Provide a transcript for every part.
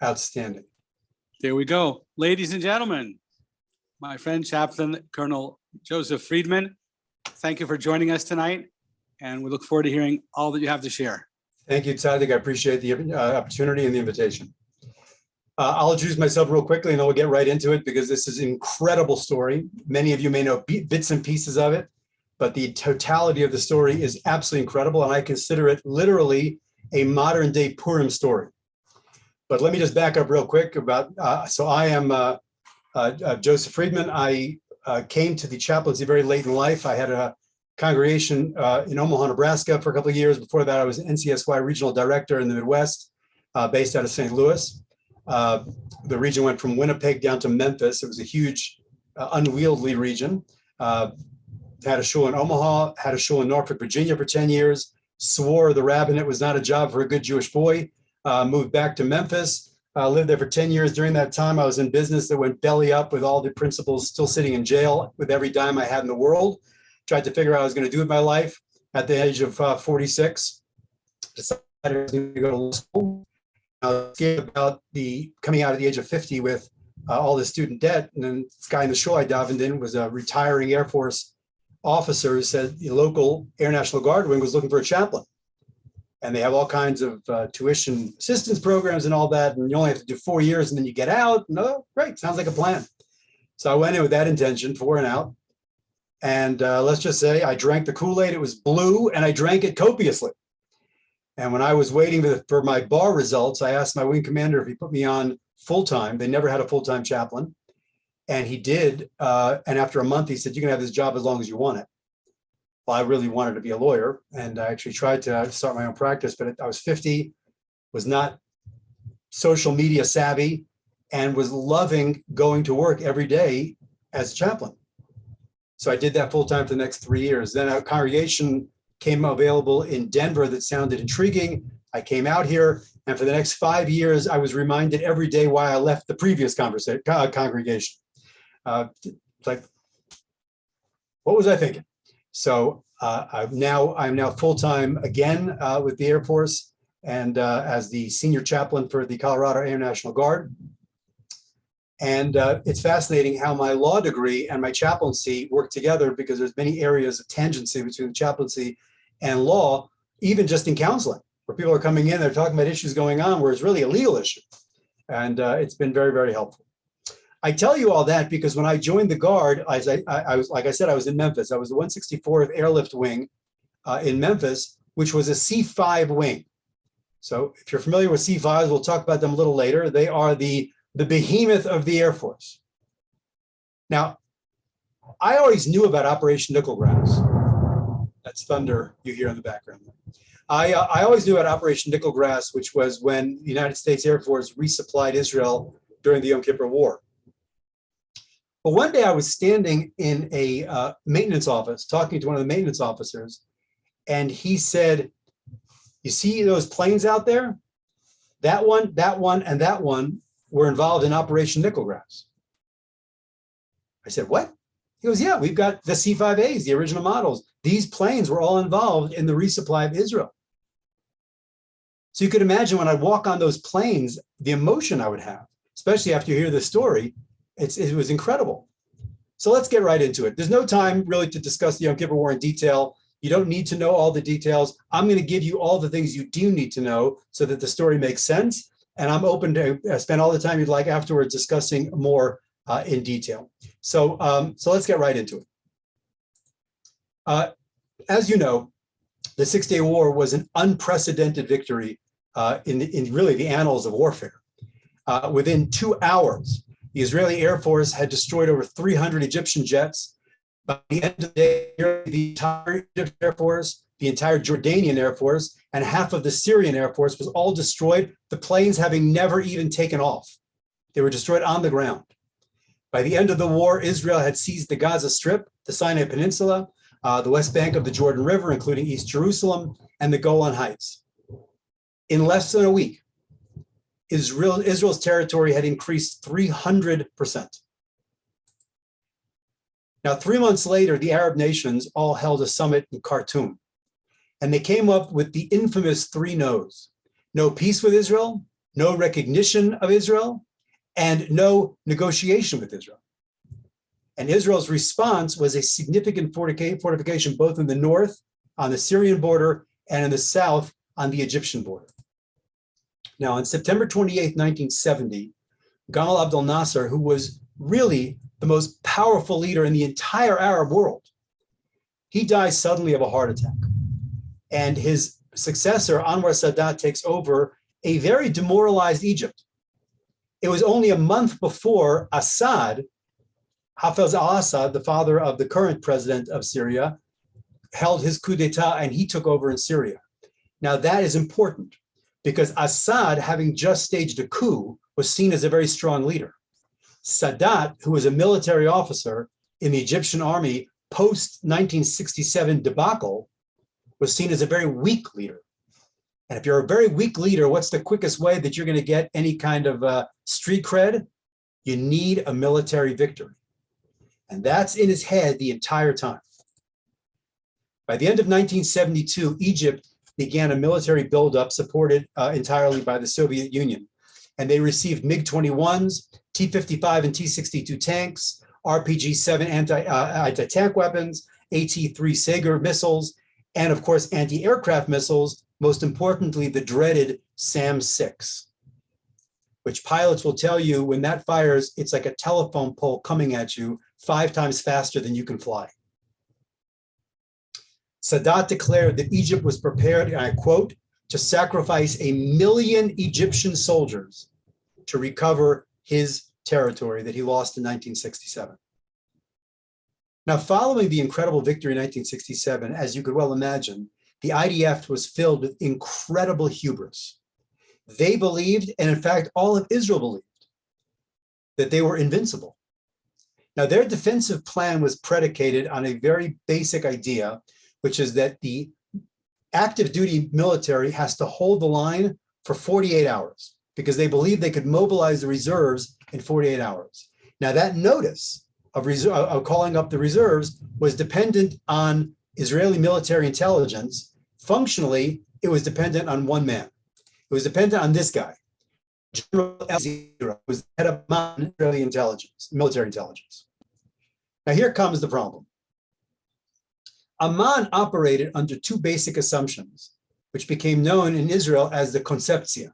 Outstanding. There we go. Ladies and gentlemen, my friend Chaplain Colonel Joseph Friedman, thank you for joining us tonight, and we look forward to hearing all that you have to share. Thank you, Tzadik. I appreciate the opportunity and the invitation. I'll introduce myself real quickly and then we'll get right into it because this is an incredible story. Many of you may know bits and pieces of it, but the totality of the story is absolutely incredible, and I consider it literally a modern day Purim story. But let me just back up real quick about, so I am Joseph Friedman. I came to the chaplaincy very late in life. I had a congregation in Omaha, Nebraska for a couple of years. Before that, I was NCSY regional director in the Midwest, based out of St. Louis. The region went from Winnipeg down to Memphis. It was a huge, unwieldy region. Had a shul in Omaha, had a shul in Norfolk, Virginia for 10 years, swore the rabbinate was not a job for a good Jewish boy. Moved back to Memphis, lived there for 10 years. During that time, I was in business that went belly up with all the principals still sitting in jail with every dime I had in the world. Tried to figure out what I was going to do with my life. At the age of 46, decided I was going to go to law school. I was scared about coming out at the age of 50 with all the student debt. And then this guy in the shul I davened in was a retiring Air Force officer who said the local Air National Guard wing was looking for a chaplain. And they have all kinds of tuition assistance programs and all that. And you only have to do 4 years and then you get out. No, great, sounds like a plan. So I went in with that intention, 4 and out. And let's just say I drank the Kool-Aid, it was blue, and I drank it copiously. And when I was waiting for my bar results, I asked my wing commander if he put me on full-time. They never had a full-time chaplain. And he did. And after a month, he said, you can have this job as long as you want it. Well, I really wanted to be a lawyer, and I actually tried to start my own practice, but I was 50, was not social media savvy, and was loving going to work every day as a chaplain. So I did that full time for the next 3 years. Then a congregation came available in Denver that sounded intriguing. I came out here, and for the next 5 years, I was reminded every day why I left the previous congregation. It's like, what was I thinking? So I'm now full-time again with the Air Force, and as the senior chaplain for the Colorado Air National Guard. And it's fascinating how my law degree and my chaplaincy work together, because there's many areas of tangency between the chaplaincy and law, even just in counseling, where people are coming in, they're talking about issues going on where it's really a legal issue. And it's been very, very helpful. I tell you all that because when I joined the Guard, I was, like I said, I was in Memphis. I was the 164th Airlift Wing in Memphis, which was a C5 wing. So if you're familiar with C5s, we'll talk about them a little later. They are the behemoth of the Air Force. Now, I always knew about Operation Nickel Grass. That's thunder you hear in the background. I always knew about Operation Nickel Grass, which was when the United States Air Force resupplied Israel during the Yom Kippur War. But one day I was standing in a maintenance office talking to one of the maintenance officers, and he said, you see those planes out there? That one, and that one were involved in Operation Nickel Grass. I said, what? He goes, yeah, we've got the C-5As, the original models. These planes were all involved in the resupply of Israel. So you could imagine when I walk on those planes, the emotion I would have, especially after you hear the story. It was incredible. So let's get right into it. There's no time really to discuss the Yom Kippur War in detail. You don't need to know all the details. I'm going to give you all the things you do need to know so that the story makes sense. And I'm open to spend all the time you'd like afterwards discussing more in detail. So let's get right into it. As you know, the Six-Day War was an unprecedented victory in really the annals of warfare. Within 2 hours, the Israeli Air Force had destroyed over 300 Egyptian jets. By the end of the day, the entire Egyptian Air Force, the entire Jordanian Air Force, and half of the Syrian Air Force was all destroyed, the planes having never even taken off. They were destroyed on the ground. By the end of the war, Israel had seized the Gaza Strip, the Sinai Peninsula, the West Bank of the Jordan River, including East Jerusalem, and the Golan Heights. In less than a week, Israel's territory had increased 300%. Now, 3 months later, the Arab nations all held a summit in Khartoum, and they came up with the infamous 3 no's. No peace with Israel, no recognition of Israel, and no negotiation with Israel. And Israel's response was a significant fortification both in the north on the Syrian border and in the south on the Egyptian border. Now, on September 28, 1970, Gamal Abdel Nasser, who was really the most powerful leader in the entire Arab world, he dies suddenly of a heart attack. And his successor, Anwar Sadat, takes over a very demoralized Egypt. It was only a month before Assad, Hafez al-Assad, the father of the current president of Syria, held his coup d'etat and he took over in Syria. Now that is important because Assad, having just staged a coup, was seen as a very strong leader. Sadat, who was a military officer in the Egyptian army post-1967 debacle, was seen as a very weak leader. And if you're a very weak leader, what's the quickest way that you're going to get any kind of street cred? You need a military victory. And that's in his head the entire time. By the end of 1972, Egypt began a military buildup supported entirely by the Soviet Union. And they received MiG-21s, T-55 and T-62 tanks, RPG-7 anti-tank weapons, AT-3 Sager missiles, and of course, anti-aircraft missiles, most importantly, the dreaded SAM-6, which pilots will tell you when that fires, it's like a telephone pole coming at you 5 times faster than you can fly. Sadat declared that Egypt was prepared, and I quote, to sacrifice 1 million Egyptian soldiers to recover his territory that he lost in 1967. Now, following the incredible victory in 1967, as you could well imagine, the IDF was filled with incredible hubris. They believed, and in fact, all of Israel believed, that they were invincible. Now, their defensive plan was predicated on a very basic idea, which is that the active duty military has to hold the line for 48 hours because they believed they could mobilize the reserves in 48 hours. Now, that notice of calling up the reserves was dependent on Israeli military intelligence. Functionally, it was dependent on one man. It was dependent on this guy, General El-Zira, who was the head of Israeli intelligence, military intelligence. Now, here comes the problem. Amman operated under 2 basic assumptions, which became known in Israel as the conceptia.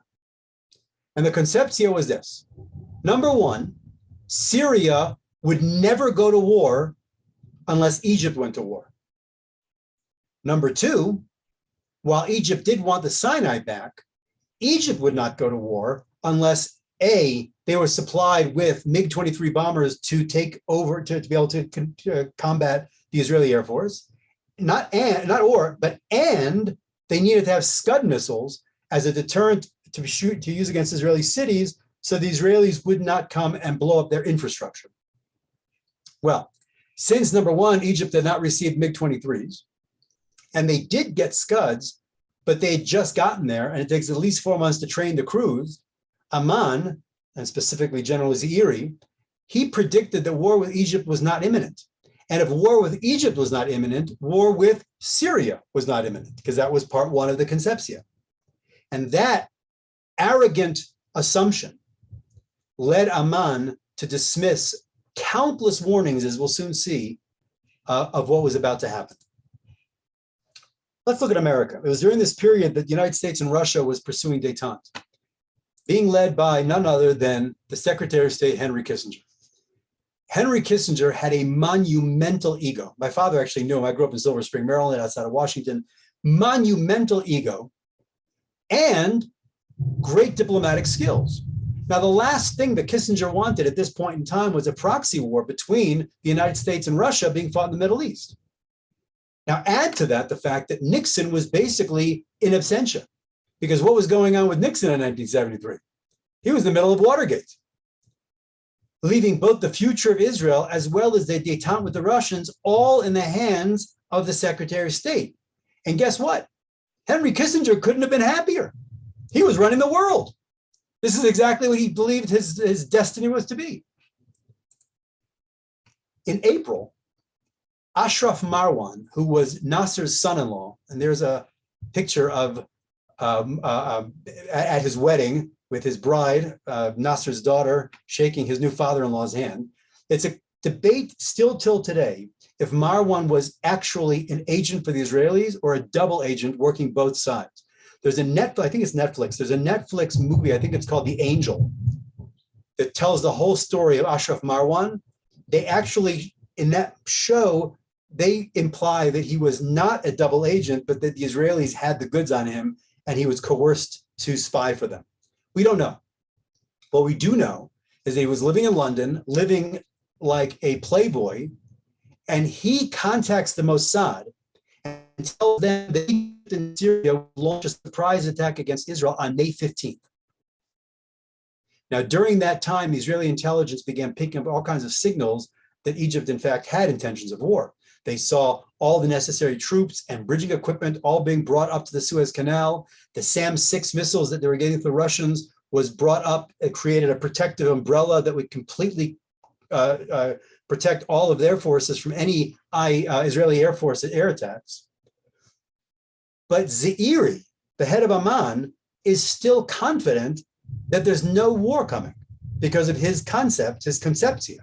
And the conceptia was this. Number 1, Syria would never go to war unless Egypt went to war. Number 2, while Egypt did want the Sinai back, Egypt would not go to war unless A, they were supplied with MiG-23 bombers to take over, to be able to combat the Israeli Air Force, and they needed to have Scud missiles as a deterrent to use against Israeli cities so the Israelis would not come and blow up their infrastructure. Well, since number 1, Egypt did not receive MiG-23s, and they did get Scuds, but they had just gotten there, and it takes at least 4 months to train the crews, Amman, and specifically General Zairi, he predicted that war with Egypt was not imminent. And if war with Egypt was not imminent, war with Syria was not imminent, because that was part 1 of the conceptia. And that arrogant assumption led Amman to dismiss countless warnings, as we'll soon see, of what was about to happen. Let's look at America. It was during this period that the United States and Russia was pursuing détente, being led by none other than the Secretary of State, Henry Kissinger. Henry Kissinger had a monumental ego. My father actually knew him. I grew up in Silver Spring, Maryland, outside of Washington. Monumental ego and great diplomatic skills. Now, the last thing that Kissinger wanted at this point in time was a proxy war between the United States and Russia being fought in the Middle East. Now, add to that the fact that Nixon was basically in absentia, because what was going on with Nixon in 1973? He was in the middle of Watergate, leaving both the future of Israel as well as the détente with the Russians all in the hands of the Secretary of State. And guess what? Henry Kissinger couldn't have been happier. He was running the world. This is exactly what he believed his destiny was to be. In April, Ashraf Marwan, who was Nasser's son-in-law, and there's a picture of at his wedding with his bride, Nasser's daughter, shaking his new father-in-law's hand. It's a debate still till today if Marwan was actually an agent for the Israelis or a double agent working both sides. There's a Netflix, I think it's Netflix, there's a Netflix movie, I think it's called The Angel, that tells the whole story of Ashraf Marwan. They actually, in that show, they imply that he was not a double agent, but that the Israelis had the goods on him and he was coerced to spy for them. We don't know. What we do know is that he was living in London, living like a playboy, and he contacts the Mossad and tells them that Egypt and Syria will launch a surprise attack against Israel on May 15th. Now, during that time, the Israeli intelligence began picking up all kinds of signals that Egypt, in fact, had intentions of war. They saw all the necessary troops and bridging equipment all being brought up to the Suez Canal. The SAM-6 missiles that they were getting from the Russians was brought up. It created a protective umbrella that would completely protect all of their forces from any Israeli Air Force air attacks. But Zairi, the head of Amman, is still confident that there's no war coming because of his concept, his conceptia.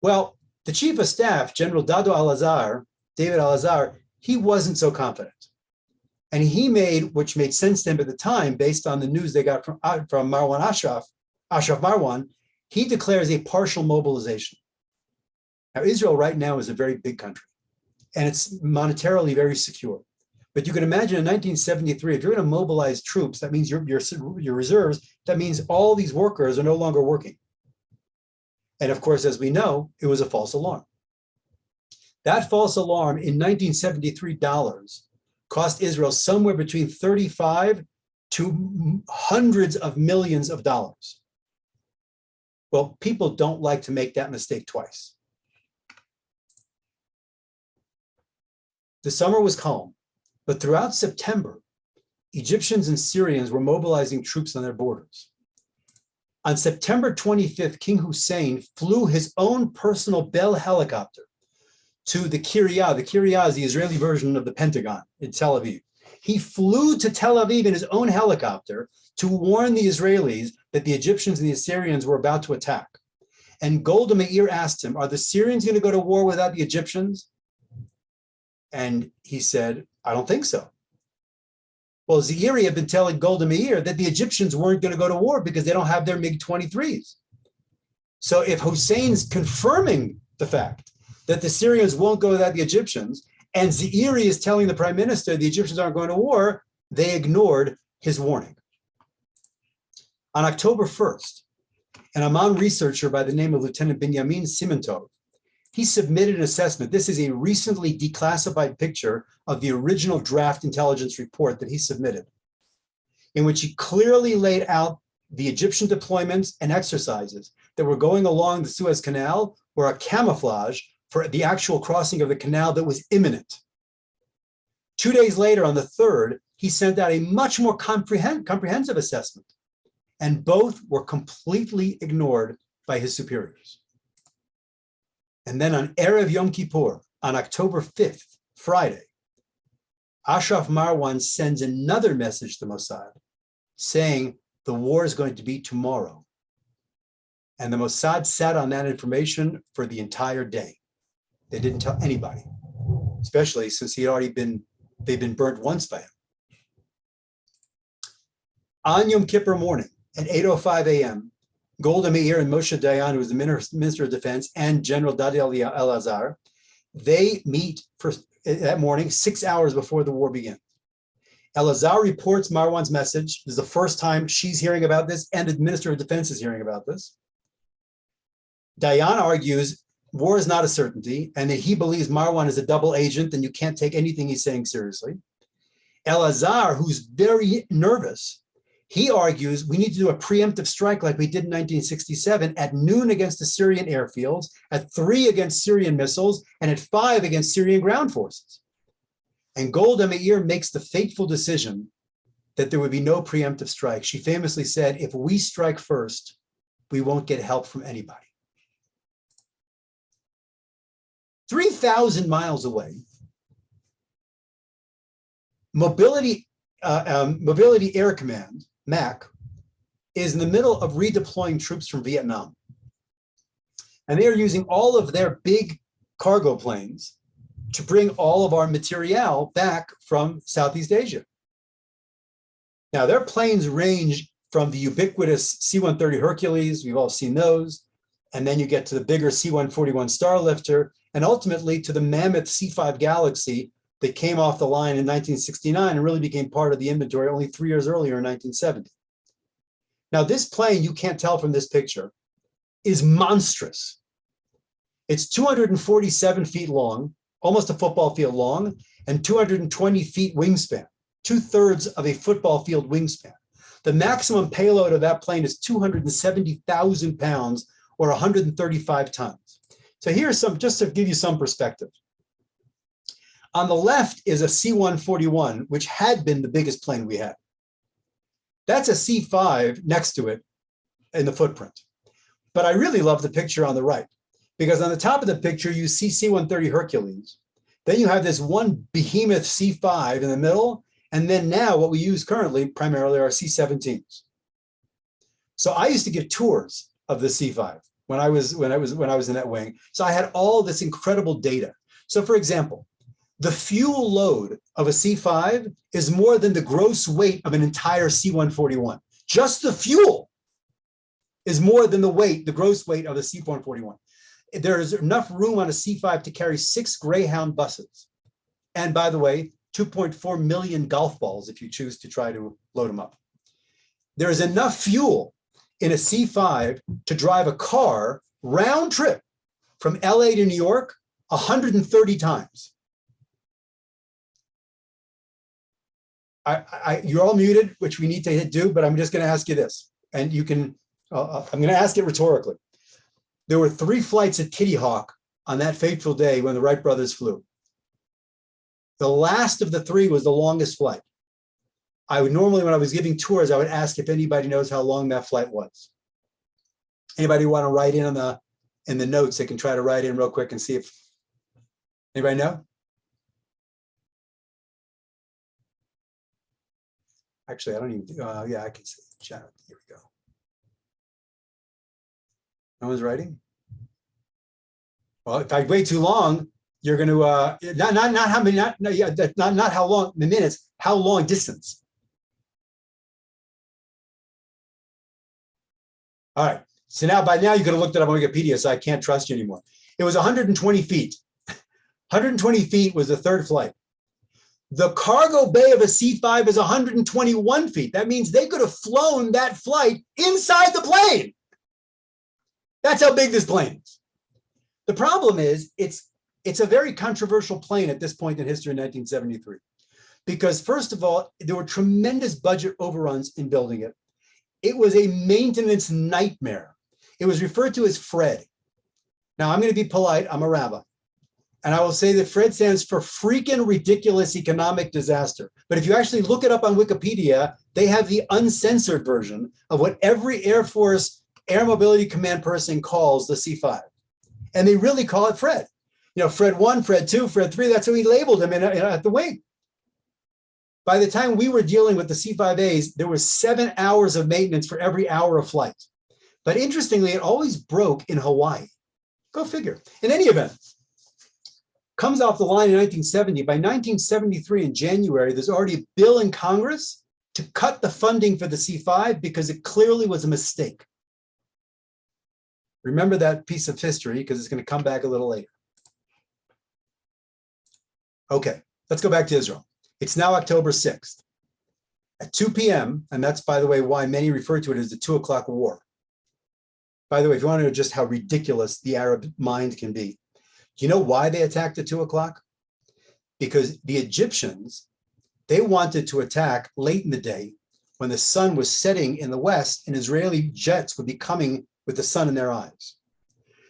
Well, the chief of staff, General David Al-Azhar, he wasn't so confident. And he made, which made sense to him at the time, based on the news they got from Marwan Ashraf Marwan, he declares a partial mobilization. Now, Israel right now is a very big country, and it's monetarily very secure. But you can imagine in 1973, if you're going to mobilize troops, that means your reserves, that means all these workers are no longer working. And of course, as we know, it was a false alarm. That false alarm in 1973 dollars cost Israel somewhere between 35 to hundreds of millions of dollars. Well, people don't like to make that mistake twice. The summer was calm, but throughout September, Egyptians and Syrians were mobilizing troops on their borders. On September 25th, King Hussein flew his own personal Bell helicopter to the Kiryat. The Kiryat is the Israeli version of the Pentagon in Tel Aviv. He flew to Tel Aviv in his own helicopter to warn the Israelis that the Egyptians and the Assyrians were about to attack. And Golda Meir asked him, are the Syrians going to go to war without the Egyptians? And he said, I don't think so. Well, Zairi had been telling Golda Meir that the Egyptians weren't going to go to war because they don't have their MiG-23s. So if Hussein's confirming the fact that the Syrians won't go without the Egyptians, and Zairi is telling the prime minister the Egyptians aren't going to war, they ignored his warning. On October 1st, an Amman researcher by the name of Lieutenant Benjamin Simantov, he submitted an assessment. This is a recently declassified picture of the original draft intelligence report that he submitted, in which he clearly laid out the Egyptian deployments and exercises that were going along the Suez Canal were a camouflage for the actual crossing of the canal that was imminent. 2 days later, on the 3rd, he sent out a much more comprehensive assessment, and both were completely ignored by his superiors. And then on Erev Yom Kippur, on October 5th, Friday, Ashraf Marwan sends another message to Mossad saying the war is going to be tomorrow. And the Mossad sat on that information for the entire day. They didn't tell anybody, especially since they'd been burnt once by him. On Yom Kippur morning at 8:05 a.m., Golda Meir and Moshe Dayan, who was the Minister of Defense, and General David Al-Azhar, they meet for that morning 6 hours before the war begins. Al-Azhar reports Marwan's message. This is the first time she's hearing about this, and the Minister of Defense is hearing about this. Dayan argues war is not a certainty, and that he believes Marwan is a double agent, and you can't take anything he's saying seriously. Al-Azhar, who's very nervous, he argues we need to do a preemptive strike like we did in 1967 at noon against the Syrian airfields, at 3 against Syrian missiles, and at 5 against Syrian ground forces. And Golda Meir makes the fateful decision that there would be no preemptive strike. She famously said, if we strike first, we won't get help from anybody. 3,000 miles away, mobility Mobility Air Command, MAC, is in the middle of redeploying troops from Vietnam. And they are using all of their big cargo planes to bring all of our materiel back from Southeast Asia. Now, their planes range from the ubiquitous C-130 Hercules, we've all seen those, and then you get to the bigger C-141 Starlifter, and ultimately to the mammoth C-5 Galaxy that came off the line in 1969 and really became part of the inventory only 3 years earlier in 1970. Now, this plane, you can't tell from this picture, is monstrous. It's 247 feet long, almost a football field long, and 220 feet wingspan, 2/3 of a football field wingspan. The maximum payload of that plane is 270,000 pounds or 135 tons. So here's some, just to give you some perspective. On the left is a C-141, which had been the biggest plane we had. That's a C-5 next to it in the footprint. But I really love the picture on the right, because on the top of the picture, you see C-130 Hercules. Then you have this one behemoth C-5 in the middle. And then now what we use currently primarily are C-17s. So I used to give tours of the C-5 when I was in that wing. So I had all this incredible data. So for example, the fuel load of a C-5 is more than the gross weight of an entire C-141. Just the fuel is more than the gross weight of a C-141. There is enough room on a C-5 to carry 6 Greyhound buses. And by the way, 2.4 million golf balls if you choose to try to load them up. There is enough fuel in a C-5 to drive a car round trip from LA to New York 130 times. You're all muted, which we need to do, but I'm just going to ask you this, and you can, I'm going to ask it rhetorically. There were 3 flights at Kitty Hawk on that fateful day when the Wright brothers flew. The last of the 3 was the longest flight. I would normally, when I was giving tours, I would ask if anybody knows how long that flight was. Anybody want to write in on in the notes? They can try to write in real quick and see if anybody know. Actually, I don't even. Yeah, I can see the chat. Here we go. No one's writing. Well, if I wait too long, you're going to not how many, not how long the minutes, how long distance. All right. So now by now you could have looked it up on Wikipedia, so I can't trust you anymore. It was 120 feet. 120 feet was the 3rd flight. The cargo bay of a C-5 is 121 feet. That means they could have flown that flight inside the plane. That's how big this plane is. The problem is it's a very controversial plane at this point in history in 1973, because first of all, there were tremendous budget overruns in building it. It was a maintenance nightmare. It was referred to as Fred. Now I'm going to be polite, I'm a rabbi. And I will say that Fred stands for freaking ridiculous economic disaster. But if you actually look it up on Wikipedia, they have the uncensored version of what every Air Force Air Mobility Command person calls the C-5. And they really call it Fred. You know, Fred 1, Fred 2, Fred 3, that's how he labeled him at the wing. By the time we were dealing with the C-5As, there was 7 hours of maintenance for every hour of flight. But interestingly, it always broke in Hawaii. Go figure. In any event, comes off the line in 1970. By 1973 in January, there's already a bill in Congress to cut the funding for the C-5 because it clearly was a mistake. Remember that piece of history because it's going to come back a little later. Okay, let's go back to Israel. It's now October 6th. At 2 p.m., and that's, by the way, why many refer to it as the 2 o'clock war. By the way, if you want to know just how ridiculous the Arab mind can be, do you know why they attacked at 2 o'clock? Because the Egyptians, they wanted to attack late in the day when the sun was setting in the west and Israeli jets would be coming with the sun in their eyes.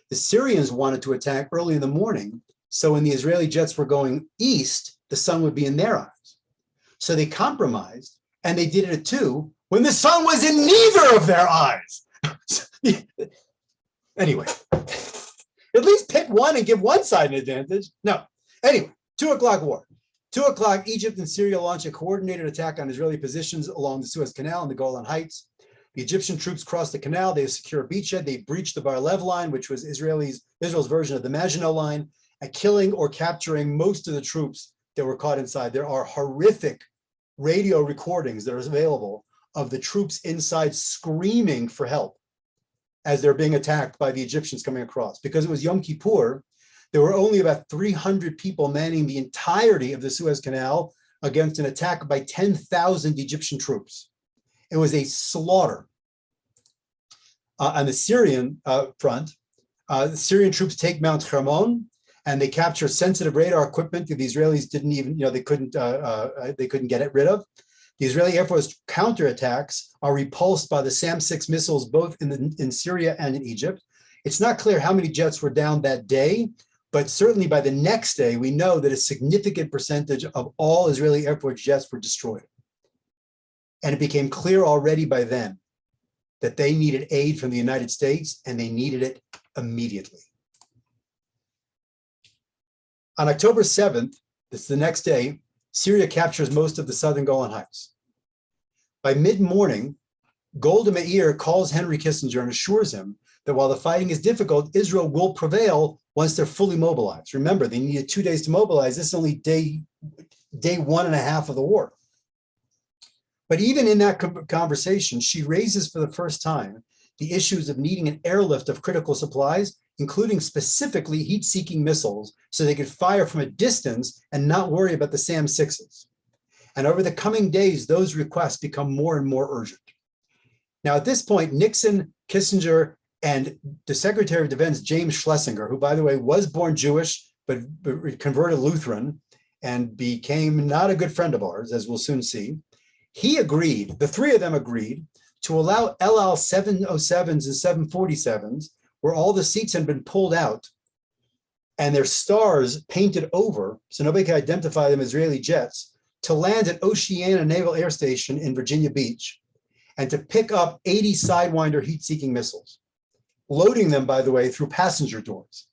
The Syrians wanted to attack early in the morning, so when the Israeli jets were going east, the sun would be in their eyes. So they compromised, and they did it at 2 when the sun was in neither of their eyes. Anyway, at least pick one and give one side an advantage. No. Anyway, 2 o'clock war. 2 o'clock, Egypt and Syria launch a coordinated attack on Israeli positions along the Suez Canal and the Golan Heights. The Egyptian troops cross the canal. They secure a beachhead. They breach the Bar-Lev line, which was Israel's version of the Maginot Line, and killing or capturing most of the troops that were caught inside. There are horrific radio recordings that are available of the troops inside screaming for help as they're being attacked by the Egyptians coming across. Because it was Yom Kippur, there were only about 300 people manning the entirety of the Suez Canal against an attack by 10,000 Egyptian troops. It was a slaughter. On the Syrian front, the Syrian troops take Mount Hermon, and they capture sensitive radar equipment that the Israelis didn't even, they couldn't get rid of. The Israeli Air Force counterattacks are repulsed by the SAM-6 missiles, both in Syria and in Egypt. It's not clear how many jets were down that day, but certainly by the next day, we know that a significant percentage of all Israeli Air Force jets were destroyed. And it became clear already by then that they needed aid from the United States, and they needed it immediately. On October 7th, this is the next day, Syria captures most of the southern Golan Heights. By mid-morning, Golda Meir calls Henry Kissinger and assures him that while the fighting is difficult, Israel will prevail once they're fully mobilized. Remember, they needed 2 days to mobilize. This is only day 1.5 of the war. But even in that conversation, she raises for the first time the issues of needing an airlift of critical supplies, including specifically heat-seeking missiles, so they could fire from a distance and not worry about the SAM-6s. And over the coming days, those requests become more and more urgent. Now, at this point, Nixon, Kissinger, and the Secretary of Defense, James Schlesinger, who, by the way, was born Jewish, but converted Lutheran and became not a good friend of ours, as we'll soon see, he agreed, the three of them agreed, to allow El Al 707s and 747s, where all the seats had been pulled out and their stars painted over, so nobody could identify them as Israeli jets, to land at Oceana Naval Air Station in Virginia Beach and to pick up 80 Sidewinder heat-seeking missiles, loading them, by the way, through passenger doors.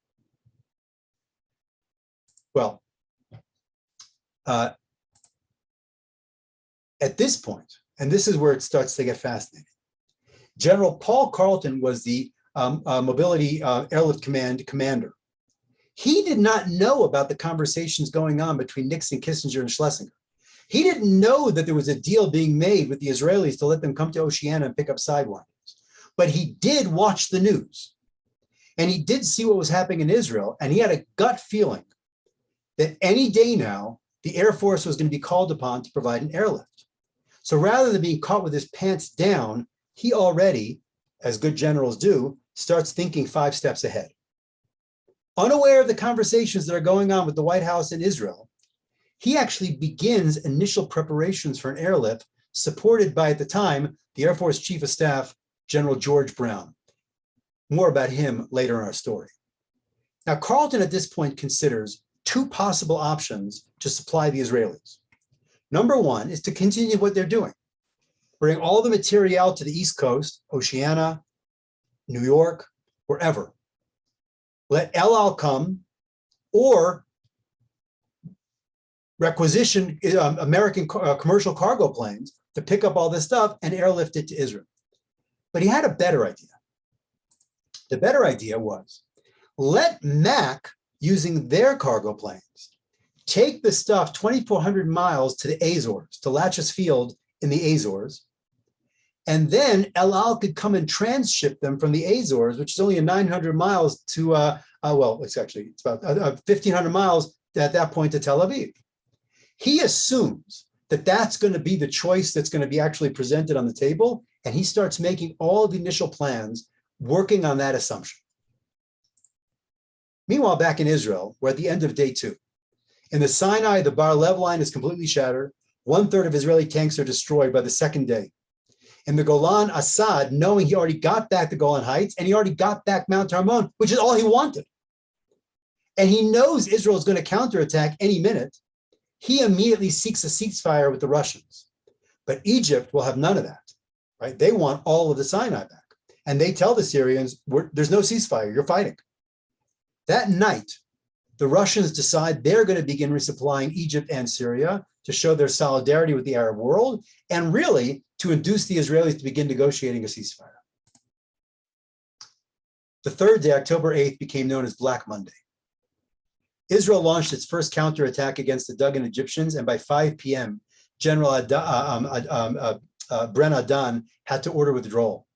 Well, at this point, and this is where it starts to get fascinating, General Paul Carleton was the Mobility Airlift Command commander. He did not know about the conversations going on between Nixon, Kissinger, and Schlesinger. He didn't know that there was a deal being made with the Israelis to let them come to Oceana and pick up Sidewinders. But he did watch the news, and he did see what was happening in Israel, and he had a gut feeling that any day now, the Air Force was going to be called upon to provide an airlift. So rather than being caught with his pants down, he already, as good generals do, starts thinking 5 steps ahead. Unaware of the conversations that are going on with the White House in Israel, he actually begins initial preparations for an airlift supported by, at the time, the Air Force Chief of Staff, General George Brown. More about him later in our story. Now, Carleton at this point considers 2 possible options to supply the Israelis. Number 1 is to continue what they're doing. Bring all the material to the East Coast, Oceana, New York, wherever. Let El Al come, or requisition American commercial cargo planes to pick up all this stuff and airlift it to Israel. But he had a better idea. The better idea was, let MAC, using their cargo planes, take the stuff 2,400 miles to the Azores, to Latches Field in the Azores, and then El Al could come and transship them from the Azores, which is only 900 miles to, well, it's about 1,500 miles at that point to Tel Aviv. He assumes that that's going to be the choice that's going to be actually presented on the table, and he starts making all the initial plans working on that assumption. Meanwhile, back in Israel, we're at the end of day 2. In the Sinai, the Bar-Lev line is completely shattered. 1/3 of Israeli tanks are destroyed by the second day. In the Golan, Assad, knowing he already got back the Golan Heights and he already got back Mount Hermon, which is all he wanted, and he knows Israel is going to counterattack any minute, he immediately seeks a ceasefire with the Russians. But Egypt will have none of that, right? They want all of the Sinai back. And they tell the Syrians, there's no ceasefire, you're fighting. That night, the Russians decide they're going to begin resupplying Egypt and Syria to show their solidarity with the Arab world and really to induce the Israelis to begin negotiating a ceasefire. The third day, October 8th, became known as Black Monday. Israel launched its first counterattack against the Duggan Egyptians, and by 5 p.m., General Bren Adan had to order withdrawal.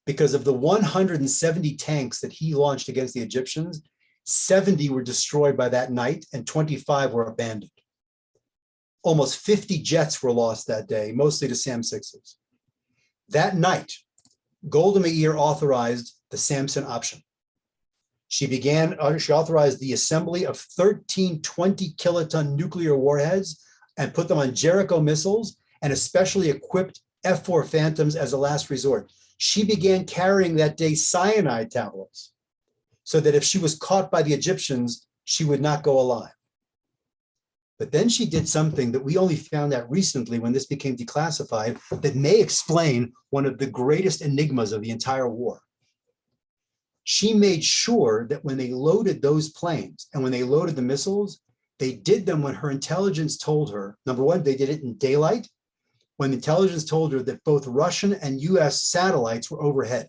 Because of the 170 tanks that he launched against the Egyptians, 70 were destroyed by that night and 25 were abandoned. Almost 50 jets were lost that day, mostly to SAM-6s. That night, Golda Meir authorized the Samson option. She authorized the assembly of 13 20-kiloton nuclear warheads and put them on Jericho missiles and especially equipped F-4 Phantoms as a last resort. She began carrying that day cyanide tablets so that if she was caught by the Egyptians, she would not go alive. But then she did something that we only found out recently when this became declassified that may explain one of the greatest enigmas of the entire war. She made sure that when they loaded those planes and when they loaded the missiles, they did them when her intelligence told her, number one, they did it in daylight, when the intelligence told her that both Russian and US satellites were overhead.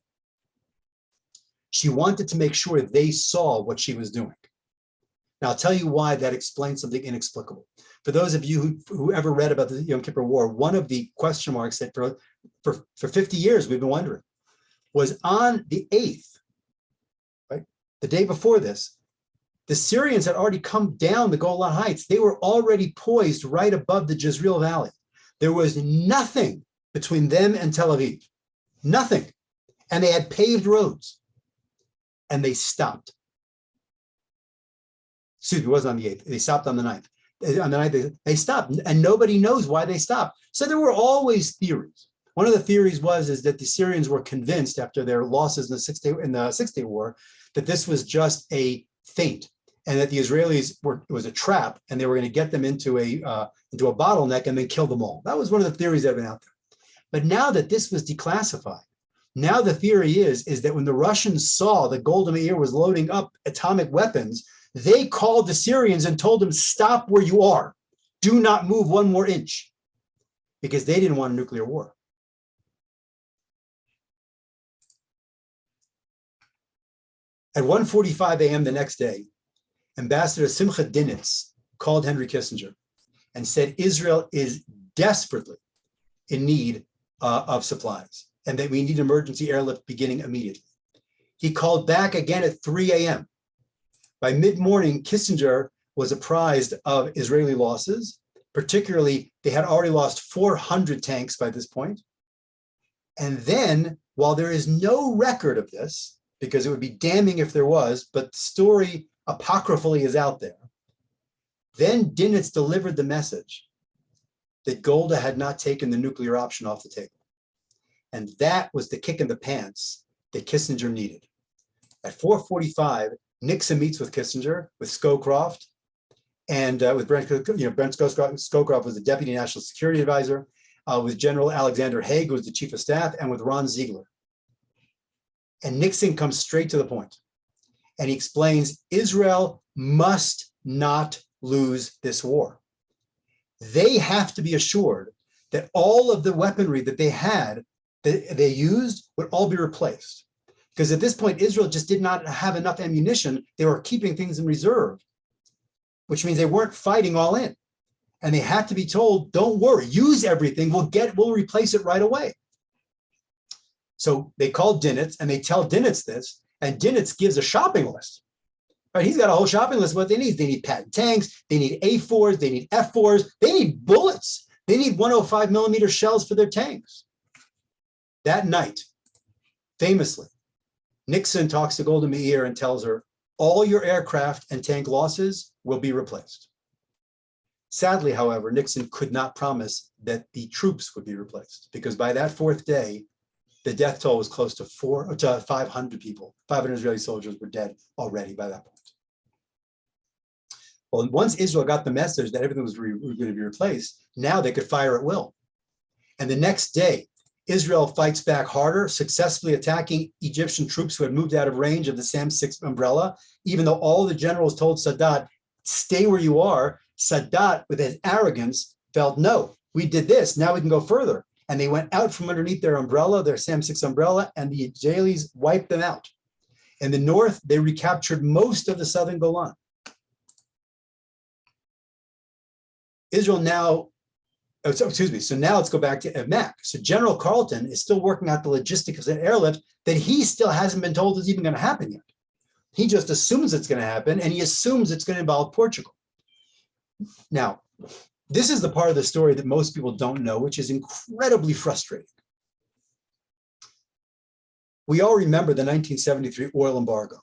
She wanted to make sure they saw what she was doing. Now, I'll tell you why that explains something inexplicable. For those of you who ever read about the Yom Kippur War, one of the question marks that for 50 years we've been wondering was on the 8th, right, the day before this, the Syrians had already come down the Golan Heights. They were already poised right above the Jezreel Valley. There was nothing between them and Tel Aviv, nothing. And they had paved roads and they stopped. Excuse me, it wasn't on the 8th. They stopped on the 9th. On the 9th, they stopped and nobody knows why they stopped. So there were always theories. One of the theories is that the Syrians were convinced after their losses in the Six-Day War that this was just a feint and that the Israelis it was a trap and they were going to get them into a bottleneck and then kill them all. That was one of the theories that had been out there. But now that this was declassified, now the theory is that when the Russians saw that Golda Meir was loading up atomic weapons, they called the Syrians and told them, stop where you are. Do not move one more inch, because they didn't want a nuclear war. At 1:45 a.m. the next day, Ambassador Simcha Dinitz called Henry Kissinger and said Israel is desperately in need of supplies and that we need emergency airlift beginning immediately. He called back again at 3 a.m. By mid-morning, Kissinger was apprised of Israeli losses. Particularly, they had already lost 400 tanks by this point. And then, while there is no record of this, because it would be damning if there was, but the story apocryphally is out there, then Dinitz delivered the message that Golda had not taken the nuclear option off the table. And that was the kick in the pants that Kissinger needed. At 4:45, Nixon meets with Kissinger, with Scowcroft, and with Brent Scowcroft was the Deputy National Security Advisor, with General Alexander Haig, who was the Chief of Staff, and with Ron Ziegler. And Nixon comes straight to the point. And he explains, Israel must not lose this war. They have to be assured that all of the weaponry that they had, that they used, would all be replaced. Because at this point, Israel just did not have enough ammunition. They were keeping things in reserve, which means they weren't fighting all in. And they had to be told, don't worry, use everything. We'll replace it right away. So they called Dinitz and they tell Dinitz this, and Dinitz gives a shopping list. Right? He's got a whole shopping list of what they need. They need Patton tanks, they need A4s, they need F4s, they need bullets. They need 105 millimeter shells for their tanks. That night, famously, Nixon talks to Golda Meir and tells her, all your aircraft and tank losses will be replaced. Sadly, however, Nixon could not promise that the troops would be replaced, because by that fourth day, the death toll was close to 500 people. 500 Israeli soldiers were dead already by that point. Well, once Israel got the message that everything was going to be replaced, now they could fire at will. And the next day, Israel fights back harder, successfully attacking Egyptian troops who had moved out of range of the SAM-6 umbrella, even though all the generals told Sadat, stay where you are. Sadat, with his arrogance, felt, no, we did this, now we can go further. And they went out from underneath their umbrella, their Sam-6 umbrella, and the Israelis wiped them out. In the north, they recaptured most of the southern Golan. Israel now, so now let's go back to Emek. So General Carlton is still working out the logistics of an airlift that he still hasn't been told is even going to happen yet. He just assumes it's going to happen, and he assumes it's going to involve Portugal. Now, this is the part of the story that most people don't know, which is incredibly frustrating. We all remember the 1973 oil embargo.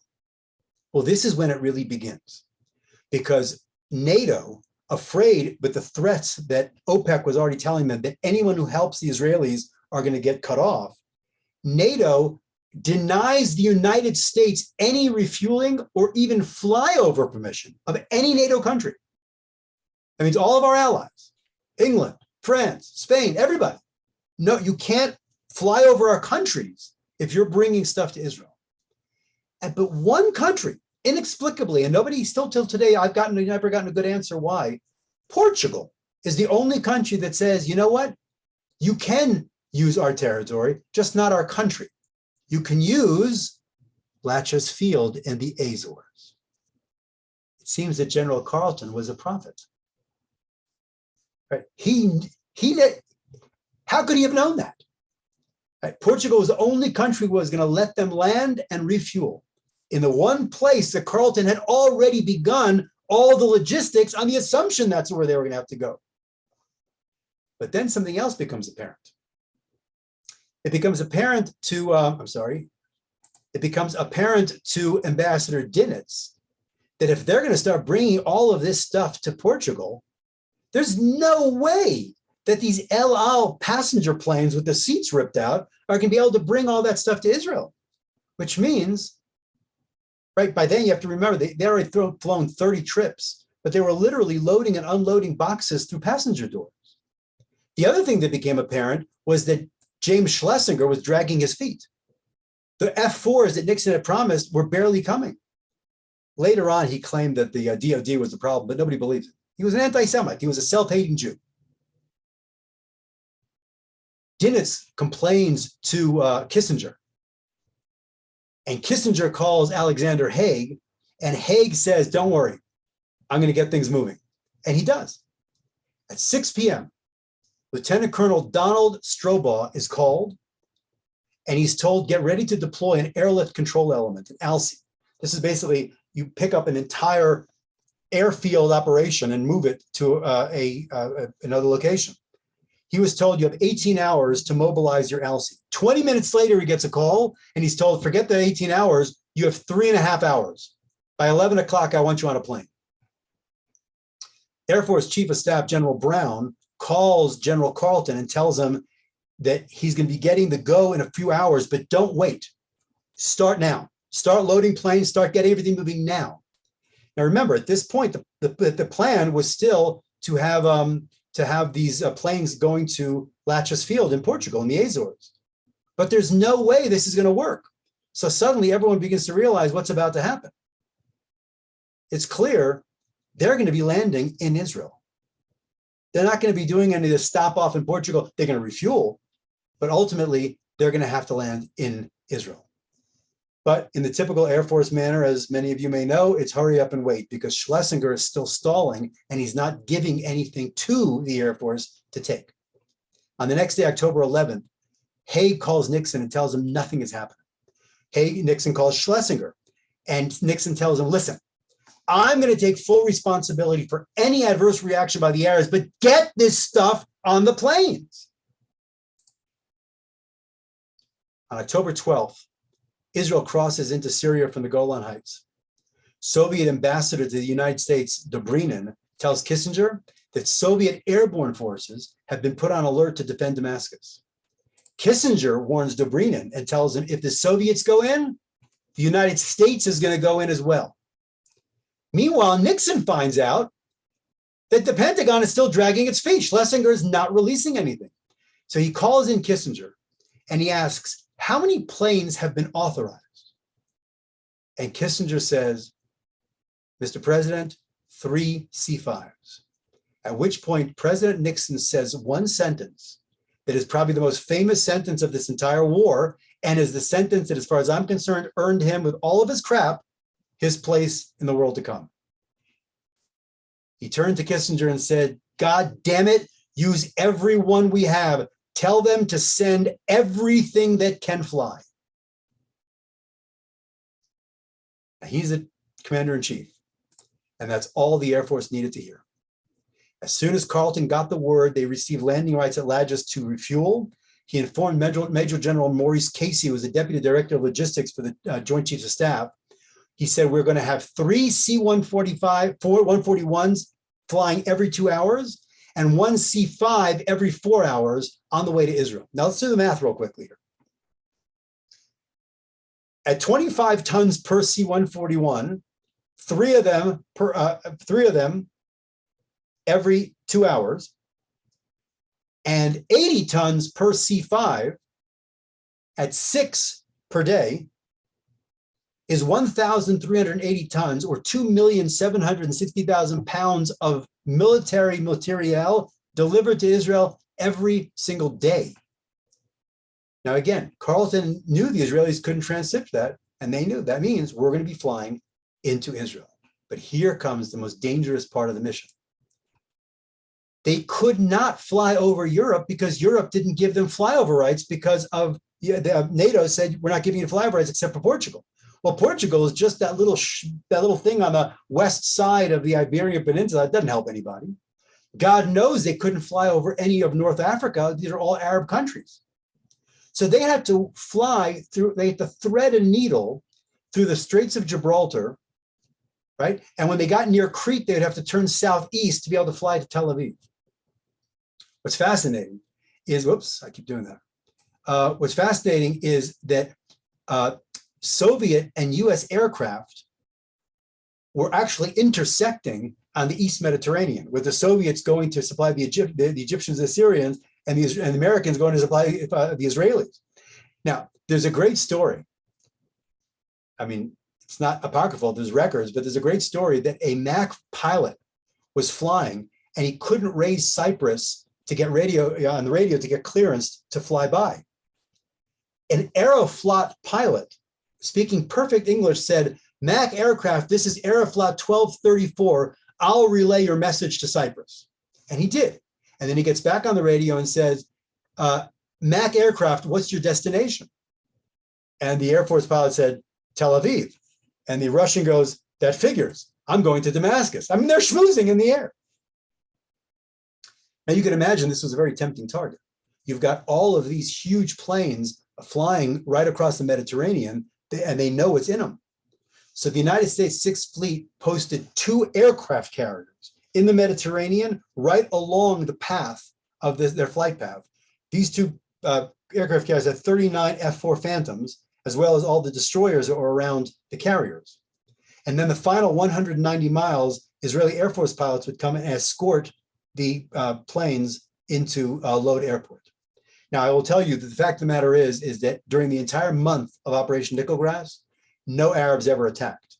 Well, this is when it really begins, because NATO, afraid with the threats that OPEC was already telling them that anyone who helps the Israelis are going to get cut off, NATO denies the United States any refueling or even flyover permission of any NATO country. That means all of our allies, England, France, Spain, everybody. No, you can't fly over our countries if you're bringing stuff to Israel. But one country, inexplicably, and nobody still till today, I've never gotten a good answer why, Portugal is the only country that says, you know what? You can use our territory, just not our country. You can use Latches Field in the Azores. It seems that General Carlton was a prophet. Right? How could he have known that? Right? Portugal was the only country who was going to let them land and refuel in the one place that Carlton had already begun all the logistics on the assumption that's where they were going to have to go. But then something else becomes apparent. It becomes apparent to, it becomes apparent to Ambassador Dinitz that if they're going to start bringing all of this stuff to Portugal, there's no way that these El Al passenger planes with the seats ripped out are going to be able to bring all that stuff to Israel, which means, right, by then you have to remember, they already flown 30 trips, but they were literally loading and unloading boxes through passenger doors. The other thing that became apparent was that James Schlesinger was dragging his feet. The F-4s that Nixon had promised were barely coming. Later on, he claimed that the DOD was the problem, but nobody believes it. He was an anti-Semite. He was a self-hating Jew. Dinitz complains to Kissinger, and Kissinger calls Alexander Haig, and Haig says, don't worry, I'm going to get things moving. And he does. At 6 p.m., Lieutenant Colonel Donald Strobaugh is called, and he's told, get ready to deploy an airlift control element, an ALSI. This is basically, you pick up an entire airfield operation and move it to another location. He was told you have 18 hours to mobilize your ALSI. 20 minutes later, he gets a call, and he's told, forget the 18 hours, you have 3.5 hours. By 11 o'clock, I want you on a plane. Air Force Chief of Staff General Brown calls General Carlton and tells him that he's going to be getting the go in a few hours, but don't wait. Start now. Start loading planes, start getting everything moving now. Now, remember, at this point, the plan was still to have these planes going to Latches Field in Portugal, in the Azores. But there's no way this is going to work. So suddenly everyone begins to realize what's about to happen. It's clear they're going to be landing in Israel. They're not going to be doing any of the stop off in Portugal. They're going to refuel, but ultimately they're going to have to land in Israel. But in the typical Air Force manner, as many of you may know, it's hurry up and wait, because Schlesinger is still stalling and he's not giving anything to the Air Force to take. On the next day, October 11th, Haig calls Nixon and tells him nothing is happening. Nixon calls Schlesinger, and Nixon tells him, listen, I'm going to take full responsibility for any adverse reaction by the Arabs, but get this stuff on the planes. On October 12th, Israel crosses into Syria from the Golan Heights. Soviet ambassador to the United States, Dobrynin, tells Kissinger that Soviet airborne forces have been put on alert to defend Damascus. Kissinger warns Dobrynin and tells him if the Soviets go in, the United States is going to go in as well. Meanwhile, Nixon finds out that the Pentagon is still dragging its feet. Schlesinger is not releasing anything. So he calls in Kissinger and he asks, how many planes have been authorized? And Kissinger says, Mr. President, 3 C-5s. At which point President Nixon says one sentence that is probably the most famous sentence of this entire war, and is the sentence that, as far as I'm concerned, earned him, with all of his crap, his place in the world to come. He turned to Kissinger and said, "God damn it, use everyone we have. Tell them to send everything that can fly." Now, he's a commander-in-chief, and that's all the Air Force needed to hear. As soon as Carleton got the word they received landing rights at Lajes to refuel, he informed Major General Maurice Casey, who was the Deputy Director of Logistics for the Joint Chiefs of Staff. He said, "We're going to have 3 C-141s flying every 2 hours and 1 C-5 every 4 hours on the way to Israel." Now let's do the math real quickly here. At 25 tons per C-141, three of them every 2 hours, and 80 tons per C-5 at 6 per day is 1,380 tons, or 2,760,000 pounds of military materiel delivered to Israel every single day. Now, again, Carleton knew the Israelis couldn't transship that, and they knew that means we're going to be flying into Israel. But here comes the most dangerous part of the mission. They could not fly over Europe because Europe didn't give them flyover rights, because of NATO said, "We're not giving you flyover rights except for Portugal." Well, Portugal is just that little thing on the west side of the Iberian Peninsula. It doesn't help anybody. God knows they couldn't fly over any of North Africa. These are all Arab countries. So they had to fly through, they had to thread a needle through the Straits of Gibraltar, right? And when they got near Crete, they'd have to turn southeast to be able to fly to Tel Aviv. What's fascinating is, whoops, I keep doing that. What's fascinating is that Soviet and US aircraft were actually intersecting on the East Mediterranean, with the Soviets going to supply the Egyptians, the Syrians, and the Americans going to supply the Israelis. Now, there's a great story. I mean, it's not apocryphal, there's records, but there's a great story that a MAC pilot was flying and he couldn't raise Cyprus to get on the radio to get clearance to fly by. An Aeroflot pilot, speaking perfect English, said, "MAC aircraft, this is Aeroflot 1234. I'll relay your message to Cyprus." And he did. And then he gets back on the radio and says, "MAC aircraft, what's your destination?" And the Air Force pilot said, "Tel Aviv." And the Russian goes, "That figures. I'm going to Damascus." I mean, they're schmoozing in the air. Now you can imagine this was a very tempting target. You've got all of these huge planes flying right across the Mediterranean, and they know what's in them. So the United States Sixth Fleet posted 2 aircraft carriers in the Mediterranean right along the path of their flight path. These 2 aircraft carriers had 39 F-4 Phantoms, as well as all the destroyers that were around the carriers. And then the final 190 miles, Israeli Air Force pilots would come and escort the planes into Lod Airport. Now, I will tell you that the fact of the matter is that during the entire month of Operation Nickel Grass, no Arabs ever attacked.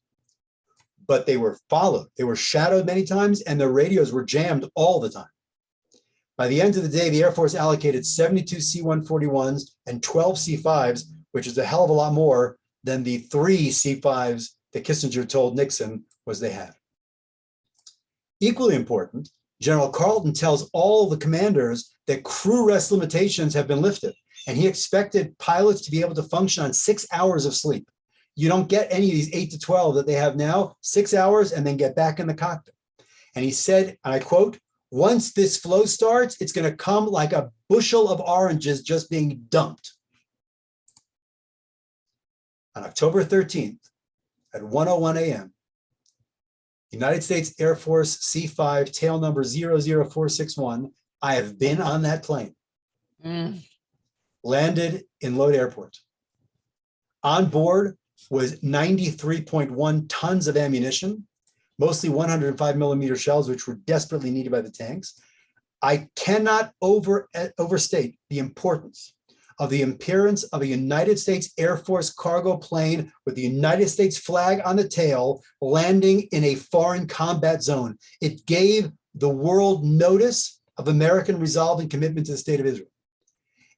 But they were followed. They were shadowed many times, and their radios were jammed all the time. By the end of the day, the Air Force allocated 72 C-141s and 12 C-5s, which is a hell of a lot more than the 3 C-5s that Kissinger told Nixon was they had. Equally important, General Carleton tells all the commanders that crew rest limitations have been lifted, and he expected pilots to be able to function on 6 hours of sleep. You don't get any of these 8 to 12 that they have now, 6 hours, and then get back in the cockpit. And he said, and I quote, "Once this flow starts, it's going to come like a bushel of oranges just being dumped." On October 13th at 1:01 a.m., United States Air Force C-5 tail number 00461, I have been on that plane, landed in Lod Airport. On board was 93.1 tons of ammunition, mostly 105 millimeter shells, which were desperately needed by the tanks. I cannot overstate the importance of the appearance of a United States Air Force cargo plane with the United States flag on the tail landing in a foreign combat zone. It gave the world notice of American resolve and commitment to the state of Israel.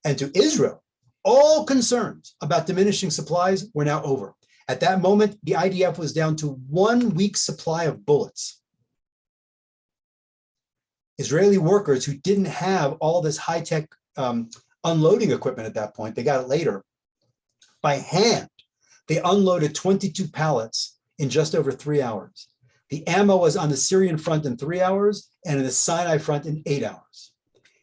And to Israel, all concerns about diminishing supplies were now over. At that moment, the IDF was down to 1 week's supply of bullets. Israeli workers who didn't have all this high-tech unloading equipment at that point, they got it later, by hand, they unloaded 22 pallets in just over 3 hours. The ammo was on the Syrian front in 3 hours and in the Sinai front in 8 hours.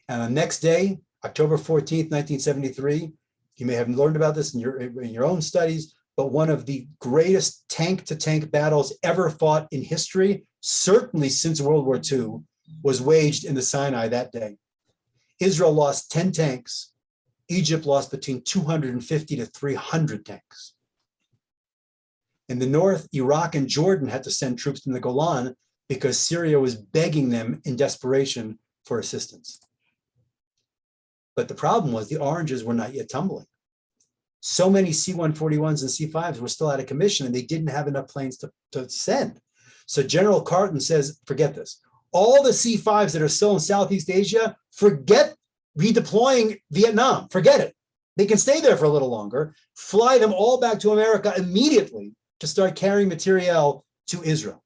And the next day, October 14th, 1973, you may have learned about this in your own studies, but one of the greatest tank-to-tank battles ever fought in history, certainly since World War II, was waged in the Sinai that day. Israel lost 10 tanks. Egypt lost between 250 to 300 tanks. In the north, Iraq and Jordan had to send troops from the Golan because Syria was begging them in desperation for assistance. But the problem was the oranges were not yet tumbling. So many C-141s and C-5s were still out of commission and they didn't have enough planes to send. So General Carton says, forget this. All the C-5s that are still in Southeast Asia, forget redeploying Vietnam, forget it. They can stay there for a little longer, fly them all back to America immediately to start carrying materiel to Israel.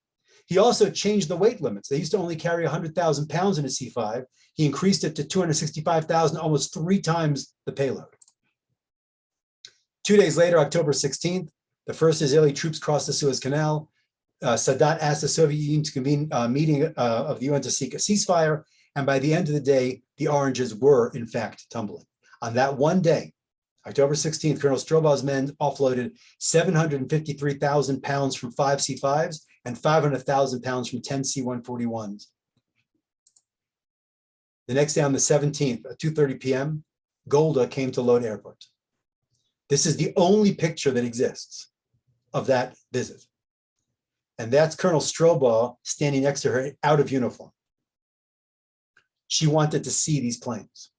He also changed the weight limits. They used to only carry 100,000 pounds in a C-5. He increased it to 265,000, almost 3 times the payload. 2 days later, October 16th, the first Israeli troops crossed the Suez Canal. Sadat asked the Soviet Union to convene a meeting of the UN to seek a ceasefire. And by the end of the day, the oranges were, in fact, tumbling. On that one day, October 16th, Colonel Strobau's men offloaded 753,000 pounds from 5 C-5s and 500,000 pounds from 10 C-141s. The next day on the 17th at 2:30 p.m., Golda came to Lod Airport. This is the only picture that exists of that visit. And that's Colonel Strobau standing next to her out of uniform. She wanted to see these planes.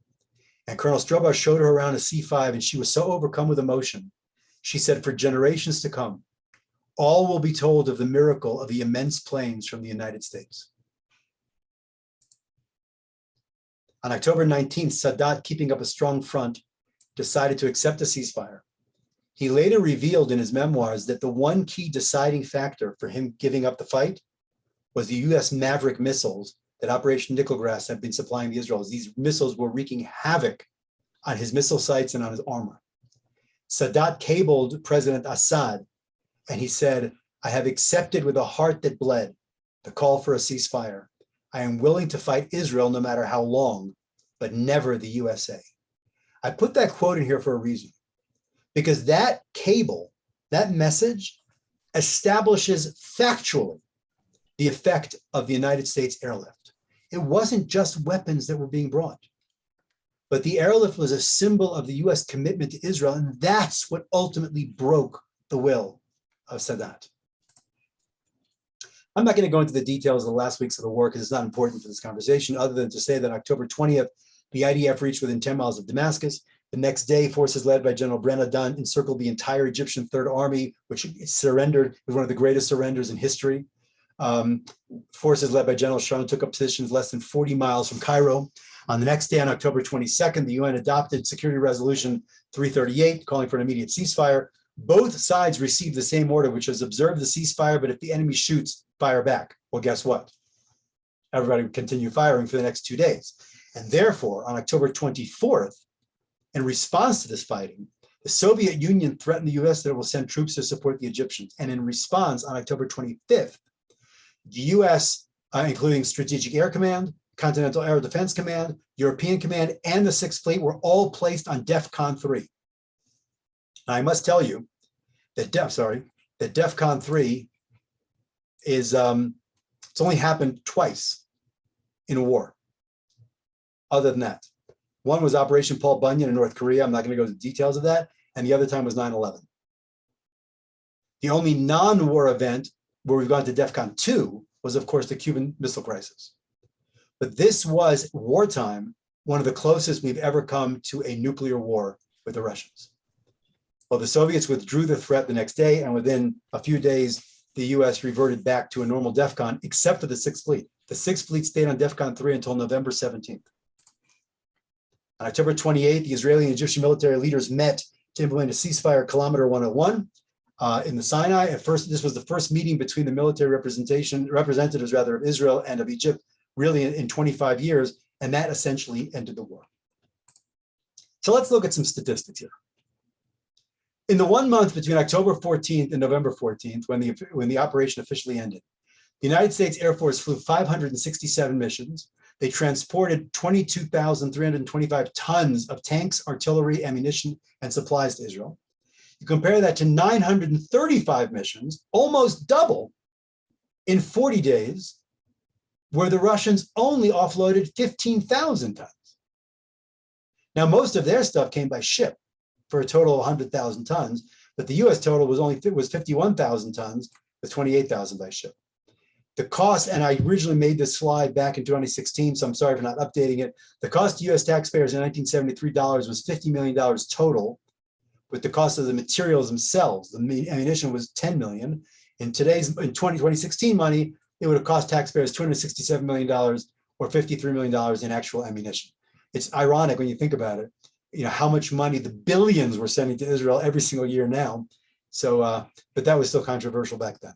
And Colonel Strobau showed her around a C-5 and she was so overcome with emotion. She said, for generations to come, all will be told of the miracle of the immense planes from the United States. On October 19th, Sadat, keeping up a strong front, decided to accept a ceasefire. He later revealed in his memoirs that the one key deciding factor for him giving up the fight was the US Maverick missiles that Operation Nickel Grass had been supplying the Israelis. These missiles were wreaking havoc on his missile sites and on his armor. Sadat cabled President Assad, and he said, I have accepted with a heart that bled the call for a ceasefire. I am willing to fight Israel no matter how long, but never the USA. I put that quote in here for a reason, because that cable, that message establishes factually the effect of the United States airlift. It wasn't just weapons that were being brought, but the airlift was a symbol of the US commitment to Israel, and that's what ultimately broke the will of Sadat. I'm not going to go into the details of the last weeks of the war because it's not important for this conversation, other than to say that October 20th, the IDF reached within 10 miles of Damascus. The next day, forces led by General Bernadotte encircled the entire Egyptian Third Army, which surrendered. It was one of the greatest surrenders in history. Forces led by General Sharon took up positions less than 40 miles from Cairo. On the next day, on October 22nd, the UN adopted Security Resolution 338, calling for an immediate ceasefire. Both sides received the same order, which was observe the ceasefire, but if the enemy shoots, fire back. Well, guess what? Everybody would continue firing for the next 2 days. And therefore, on October 24th, in response to this fighting, the Soviet Union threatened the US that it will send troops to support the Egyptians. And in response, on October 25th, the US, including Strategic Air Command, Continental Air Defense Command, European Command, and the Sixth Fleet were all placed on DEFCON 3. Now, I must tell you that DEFCON 3 is, it's only happened twice in a war. Other than that, one was Operation Paul Bunyan in North Korea. I'm not going to go into the details of that. And the other time was 9/11. The only non-war event where we've gone to DEFCON 2 was, of course, the Cuban Missile Crisis. But this was wartime, one of the closest we've ever come to a nuclear war with the Russians. Well, the Soviets withdrew the threat the next day, and within a few days, the US reverted back to a normal DEFCON, except for the Sixth Fleet. The Sixth Fleet stayed on DEFCON 3 until November 17th. On October 28th, the Israeli and Egyptian military leaders met to implement a ceasefire, Kilometer 101, in the Sinai. At first, this was the first meeting between the military representatives of Israel and of Egypt, really in 25 years, and that essentially ended the war. So let's look at some statistics here. In the 1 month between October 14th and November 14th, when the operation officially ended, the United States Air Force flew 567 missions. They transported 22,325 tons of tanks, artillery, ammunition, and supplies to Israel. You compare that to 935 missions, almost double, in 40 days, where the Russians only offloaded 15,000 tons. Now, most of their stuff came by ship for a total of 100,000 tons, but the US total was 51,000 tons with 28,000 by ship. The cost, and I originally made this slide back in 2016, so I'm sorry for not updating it. The cost to US taxpayers in 1973 was $50 million total, with the cost of the materials themselves. The ammunition was 10 million. In 2016 money, it would have cost taxpayers $267 million or $53 million in actual ammunition. It's ironic when you think about it, how much money, the billions we're sending to Israel every single year now. So, but that was still controversial back then.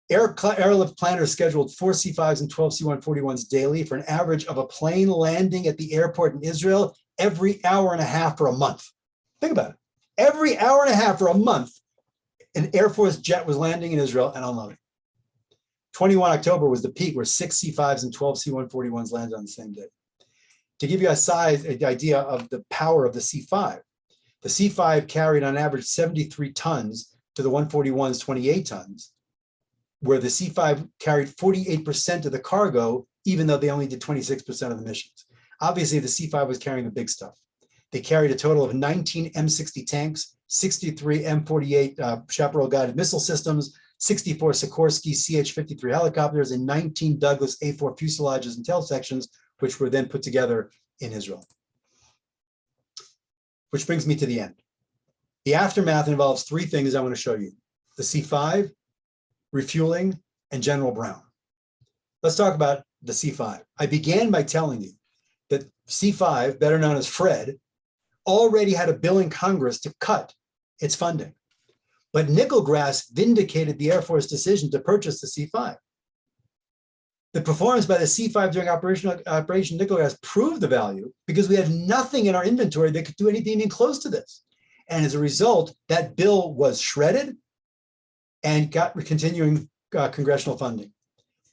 Airlift planners scheduled 4 C-5s and 12 C-141s daily for an average of a plane landing at the airport in Israel every hour and a half for a month. Think about it. Every hour and a half for a month, an Air Force jet was landing in Israel and unloading. 21 October was the peak where 6 C-5s and 12 C-141s landed on the same day. To give you an idea of the power of the C-5, the C-5 carried on average 73 tons to the 141's 28 tons, where the C-5 carried 48% of the cargo, even though they only did 26% of the missions. Obviously, the C-5 was carrying the big stuff. They carried a total of 19 M60 tanks, 63 M48 chaparral-guided missile systems, 64 Sikorsky CH-53 helicopters, and 19 Douglas A-4 fuselages and tail sections, which were then put together in Israel. Which brings me to the end. The aftermath involves three things I want to show you: the C-5, refueling, and General Brown. Let's talk about the C-5. I began by telling you that C-5, better known as Fred, already had a bill in Congress to cut its funding. But Nickelgrass vindicated the Air Force decision to purchase the C-5. The performance by the C-5 during Operation Nickelgrass proved the value because we had nothing in our inventory that could do anything even close to this. And as a result, that bill was shredded and got continuing congressional funding.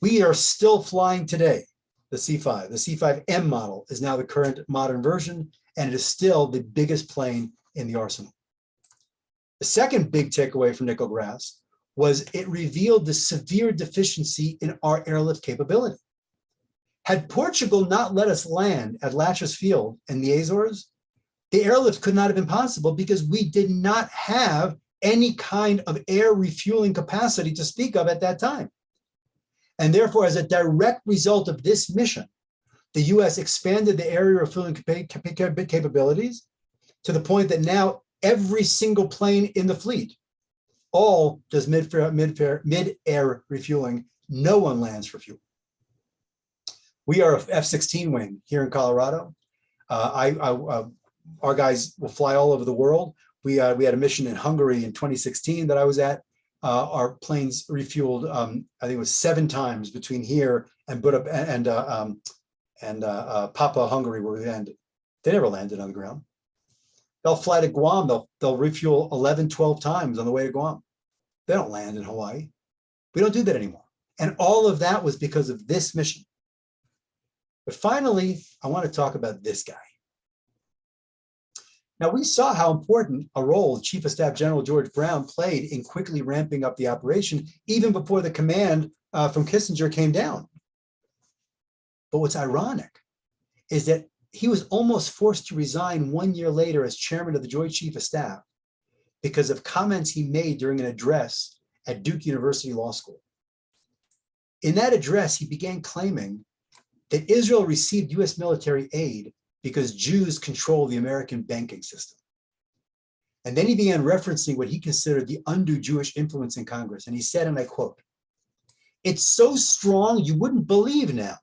We are still flying today, the C-5. The C-5M model is now the current modern version, and it is still the biggest plane in the arsenal. The second big takeaway from Nickelgrass was it revealed the severe deficiency in our airlift capability. Had Portugal not let us land at Latches Field in the Azores, the airlift could not have been possible because we did not have any kind of air refueling capacity to speak of at that time. And therefore, as a direct result of this mission, the US expanded the area refueling capabilities to the point that now every single plane in the fleet all does mid-air refueling. No one lands for fuel. We are a F-16 wing here in Colorado. Our guys will fly all over the world. We had a mission in Hungary in 2016 that I was at. Our planes refueled, I think it was 7 times between here and Budapest and Papa, Hungary, where we landed. They never landed on the ground. They'll fly to Guam. They'll refuel 11, 12 times on the way to Guam. They don't land in Hawaii. We don't do that anymore. And all of that was because of this mission. But finally, I want to talk about this guy. Now, we saw how important a role Chief of Staff General George Brown played in quickly ramping up the operation, even before the command from Kissinger came down. But what's ironic is that he was almost forced to resign 1 year later as chairman of the Joint Chief of Staff because of comments he made during an address at Duke University Law School. In that address, he began claiming that Israel received US military aid because Jews control the American banking system. And then he began referencing what he considered the undue Jewish influence in Congress. And he said, and I quote, "It's so strong you wouldn't believe now.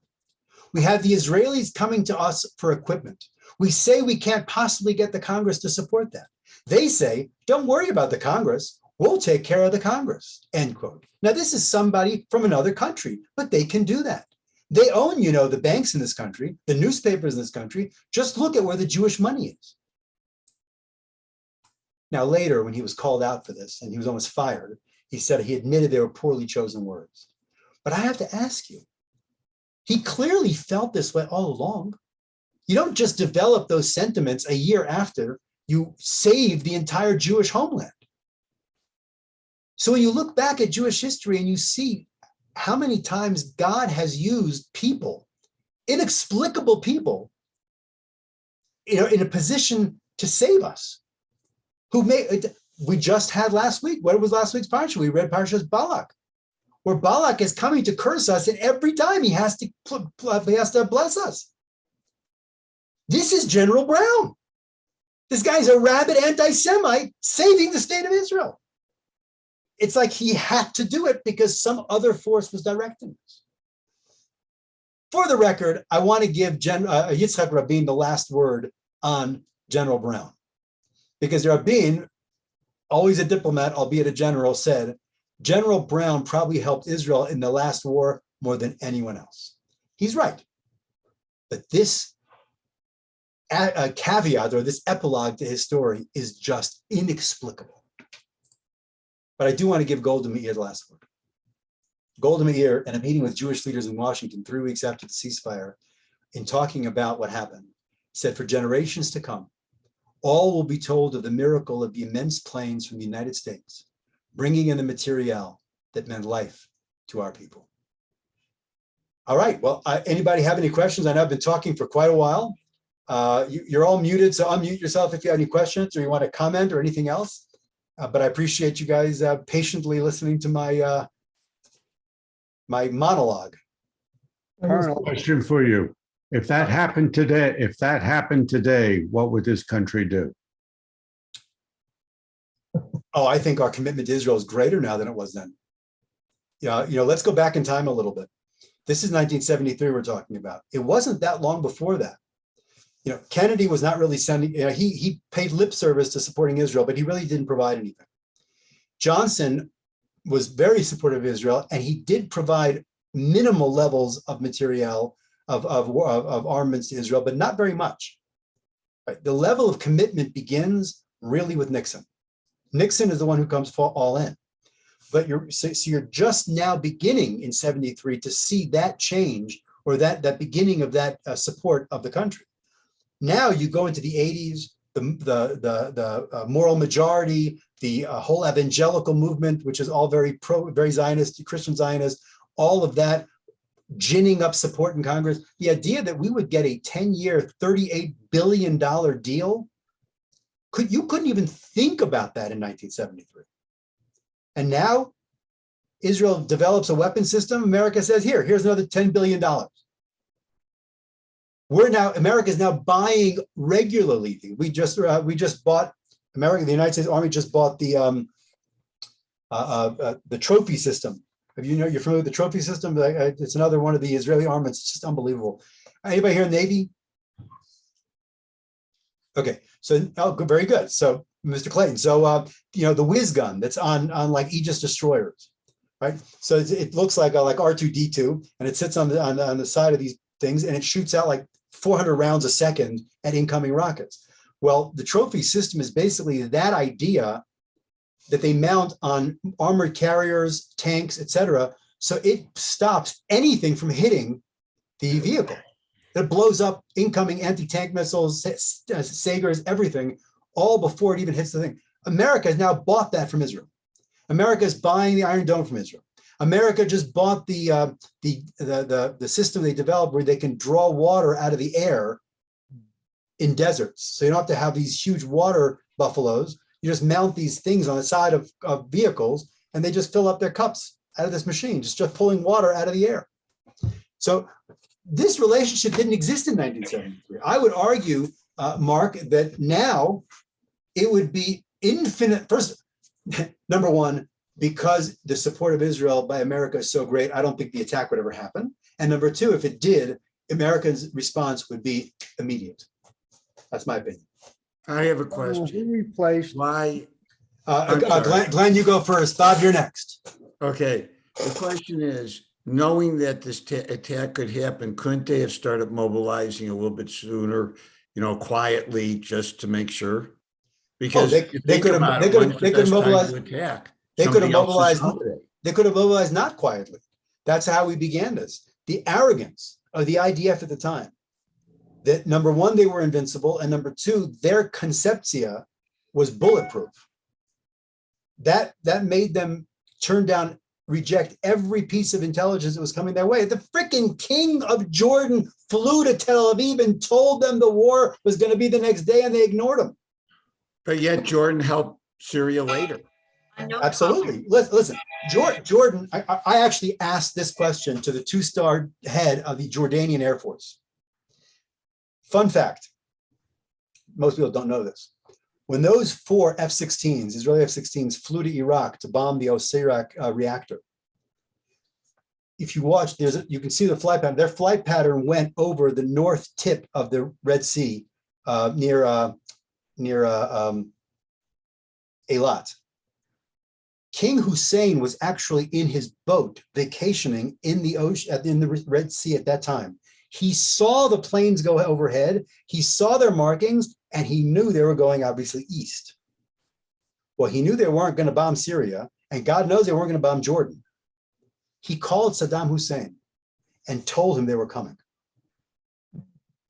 We have the Israelis coming to us for equipment. We say we can't possibly get the Congress to support that. They say, don't worry about the Congress. We'll take care of the Congress," end quote. Now, this is somebody from another country, but they can do that. They own, the banks in this country, the newspapers in this country. Just look at where the Jewish money is. Now, later, when he was called out for this and he was almost fired, he said he admitted they were poorly chosen words. But I have to ask you, he clearly felt this way all along. You don't just develop those sentiments a year after you save the entire Jewish homeland. So when you look back at Jewish history and you see how many times God has used people, inexplicable people, in a position to save us, we just had last week. What was last week's parsha? We read Parshas Balak, where Balak is coming to curse us, and every time he has to bless us. This is General Brown. This guy's a rabid anti-Semite saving the state of Israel. It's like he had to do it because some other force was directing us. For the record, I want to give Yitzhak Rabin the last word on General Brown, because Rabin, always a diplomat, albeit a general, said General Brown probably helped Israel in the last war more than anyone else. He's right. But this caveat, or this epilogue to his story, is just inexplicable. But I do want to give Golda Meir the last word. Golda Meir, in a meeting with Jewish leaders in Washington 3 weeks after the ceasefire, in talking about what happened, said, for generations to come, all will be told of the miracle of the immense planes from the United States, bringing in the material that meant life to our people. All right, well, anybody have any questions? I know I've been talking for quite a while. You're all muted, so unmute yourself if you have any questions or you want to comment or anything else. But I appreciate you guys patiently listening to my my monologue. Colonel, question for you. If that happened today, what would this country do? Oh, I think our commitment to Israel is greater now than it was then. Yeah, let's go back in time a little bit. This is 1973 we're talking about. It wasn't that long before that. Kennedy was not really sending, he paid lip service to supporting Israel, but he really didn't provide anything. Johnson was very supportive of Israel, and he did provide minimal levels of material, of armaments to Israel, but not very much. Right? The level of commitment begins really with Nixon. Nixon is the one who comes all in. But you're just now beginning in 73 to see that change, or that beginning of that support of the country. Now you go into the 80s, the moral majority, the whole evangelical movement, which is all very Zionist, Christian Zionist, all of that ginning up support in Congress. The idea that we would get a 10-year, $38 billion deal, you couldn't even think about that in 1973. And now Israel develops a weapon system. America says, here's another $10 billion. America is now buying regularly. We just bought, the United States Army just bought the trophy system. You're familiar with the trophy system? It's another one of the Israeli armaments. It's just unbelievable. Anybody here in the Navy? Okay, so very good. So, Mr. Clayton, so the whiz gun that's on like Aegis destroyers, right? So it looks like R2D2, and it sits on the side of these things, and it shoots out like 400 rounds a second at incoming rockets. Well, the trophy system is basically that idea that they mount on armored carriers, tanks, etc. So it stops anything from hitting the vehicle. It blows up incoming anti-tank missiles, Sagers, everything, all before it even hits the thing. America has now bought that from Israel. America is buying the Iron Dome from Israel. America just bought the system they developed where they can draw water out of the air in deserts. So you don't have to have these huge water buffaloes. You just mount these things on the side of vehicles, and they just fill up their cups out of this machine, just pulling water out of the air. So this relationship didn't exist in 1973. I would argue, Mark, that now it would be infinite. First, number one, because the support of Israel by America is so great, I don't think the attack would ever happen. And number two, if it did, America's response would be immediate. That's my opinion. I have a Who question. replaced? Why? I'm sorry. Glenn, you go first. Bob, you're next. Okay, the question is, knowing that this attack could happen, couldn't they have started mobilizing a little bit sooner, quietly, just to make sure? Because they could have mobilized. Attack. They could have mobilized. Holiday. They could have mobilized not quietly. That's how we began this. The arrogance of the IDF at the time, that number one, they were invincible, and number two, their conceptia was bulletproof. That made them reject every piece of intelligence that was coming their way. The freaking king of Jordan flew to Tel Aviv and told them the war was going to be the next day, and they ignored him. But yet Jordan helped Syria later. Absolutely. Listen, Jordan, I actually asked this question to the two-star head of the Jordanian Air Force. Fun fact, most people don't know this. When those 4 F-16s, Israeli F-16s, flew to Iraq to bomb the Osirak reactor, if you watch, you can see the flight pattern. Their flight pattern went over the north tip of the Red Sea near Eilat. King Hussein was actually in his boat vacationing in the ocean, in the Red Sea at that time. He saw the planes go overhead. He saw their markings, and he knew they were going obviously east. Well, he knew they weren't going to bomb Syria, and God knows they weren't going to bomb Jordan. He called Saddam Hussein and told him they were coming.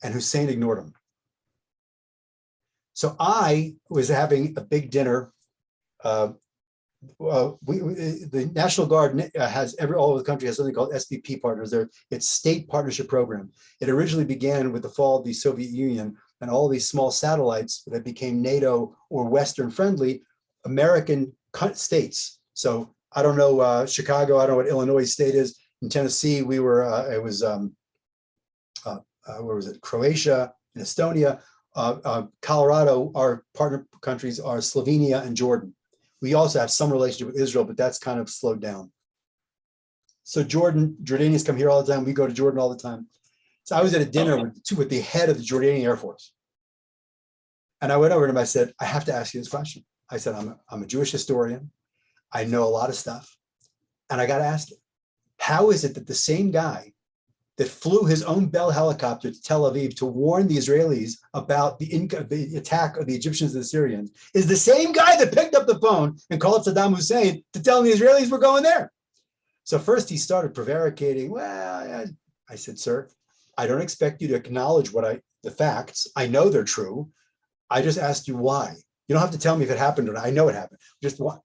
And Hussein ignored him. So I was having a big dinner. The National Guard has all over the country has something called SPP partners. It's state partnership program. It originally began with the fall of the Soviet Union and all these small satellites that became NATO or Western friendly American states. So I don't know Chicago. I don't know what Illinois state is. In Tennessee, we were where was it? Croatia and Estonia. Colorado, our partner countries are Slovenia and Jordan. We also have some relationship with Israel, but that's kind of slowed down. So Jordanians come here all the time. We go to Jordan all the time. So I was at a dinner with the head of the Jordanian Air Force. And I went over to him, I said, I have to ask you this question. I said, I'm a Jewish historian. I know a lot of stuff. And I got to ask you, how is it that the same guy that flew his own Bell helicopter to Tel Aviv to warn the Israelis about the attack of the Egyptians and the Syrians is the same guy that picked up the phone and called Saddam Hussein to tell the Israelis we're going there? So first he started prevaricating. Well, I said, sir, I don't expect you to acknowledge the facts. I know they're true. I just asked you why. You don't have to tell me if it happened or not. I know it happened. Just why?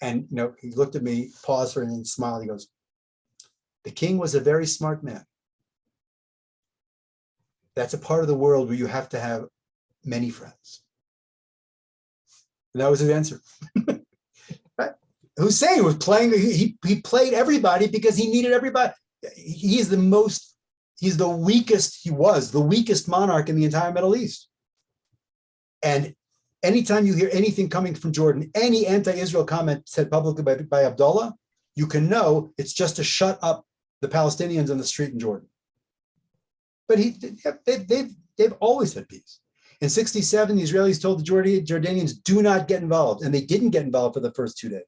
And he looked at me, paused for a minute, and smiled. He goes, the king was a very smart man. That's a part of the world where you have to have many friends. And that was his answer. Right? Hussein was playing, he played everybody because he needed everybody. He was the weakest monarch in the entire Middle East. And anytime you hear anything coming from Jordan, any anti-Israel comment said publicly by Abdullah, you can know it's just to shut up the Palestinians on the street in Jordan. But they've always had peace. In 1967, the Israelis told the Jordanians, do not get involved. And they didn't get involved for the first 2 days.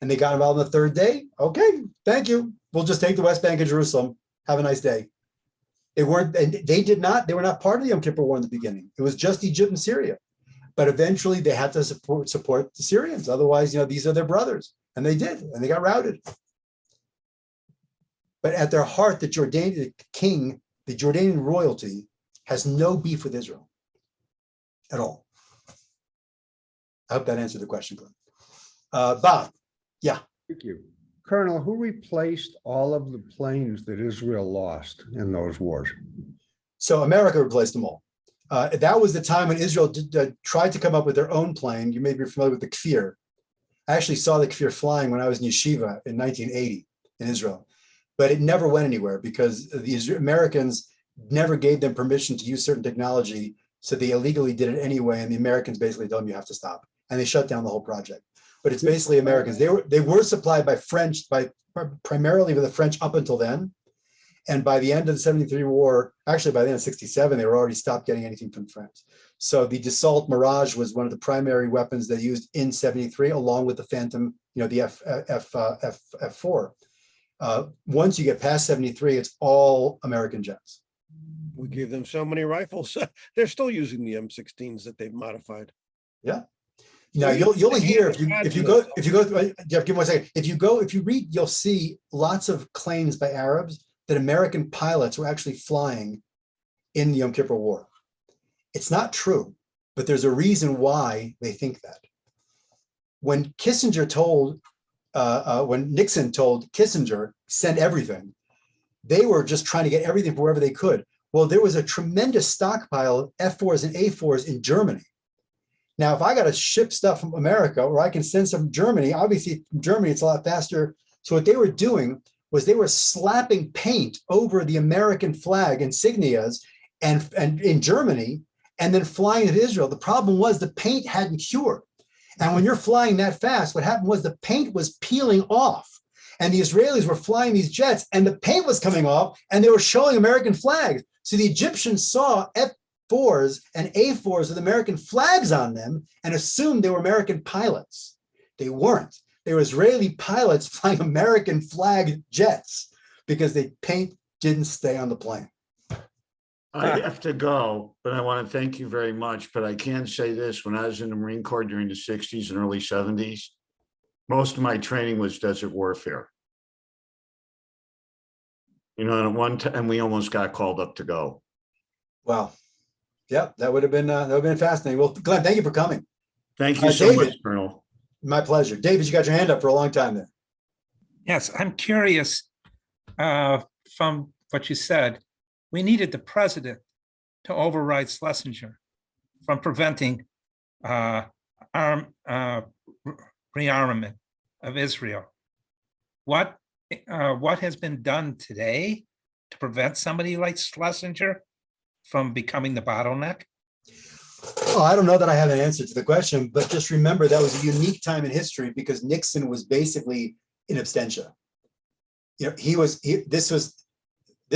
And they got involved on the third day. Okay, thank you. We'll just take the West Bank and Jerusalem. Have a nice day. They were not part of the Yom Kippur War in the beginning. It was just Egypt and Syria. But eventually they had to support the Syrians. Otherwise, these are their brothers. And they did, and they got routed. But at their heart, the Jordanian royalty has no beef with Israel at all. I hope that answered the question, Glenn. Bob, yeah. Thank you. Colonel, who replaced all of the planes that Israel lost in those wars? So America replaced them all. That was the time when Israel tried to come up with their own plane. You may be familiar with the Kippur. I actually saw the Kippur flying when I was in yeshiva in 1980 in Israel. but it never went anywhere because the Americans never gave them permission to use certain technology. So they illegally did it anyway. And the Americans basically told them you have to stop. And they shut down the whole project. But it's basically Americans. They were supplied by French, primarily with the French up until then. And by the end of the 73 war, actually by the end of 67, they were already stopped getting anything from France. So the Dassault Mirage was one of the primary weapons they used in 73, along with the Phantom, the F4. Once you get past 73, it's all American jets. We gave them so many rifles. They're still using the M16s that they've modified. Yeah. Now you'll hear if you go Jeff, give me 1 second. If you read, you'll see lots of claims by Arabs that American pilots were actually flying in the Yom Kippur War. It's not true, but there's a reason why they think that. When Kissinger told, when Nixon told Kissinger, send everything, they were just trying to get everything from wherever they could. Well, there was a tremendous stockpile of F4s and A4s in Germany. Now, if I got to ship stuff from America or I can send some from Germany, obviously from Germany, it's a lot faster. So what they were doing was they were slapping paint over the American flag insignias and in Germany, and then flying to Israel. The problem was the paint hadn't cured. And when you're flying that fast, what happened was the paint was peeling off. And the Israelis were flying these jets and the paint was coming off and they were showing American flags. So the Egyptians saw F4s and A4s with American flags on them and assumed they were American pilots. They weren't. They were Israeli pilots flying American flagged jets because the paint didn't stay on the plane. I have to go, but I want to thank you very much. But I can say this, when I was in the Marine Corps during the 60s and early 70s, most of my training was desert warfare. And at one time we almost got called up to go. Wow. Yeah, that would have been fascinating. Well, Glenn, thank you for coming. Thank you so David, much, Colonel. My pleasure. David, you got your hand up for a long time there. Yes, I'm curious from what you said. We needed the president to override Schlesinger from preventing rearmament of Israel. What has been done today to prevent somebody like Schlesinger from becoming the bottleneck? Oh, I don't know that I have an answer to the question, but just remember that was a unique time in history because Nixon was basically in absentia. This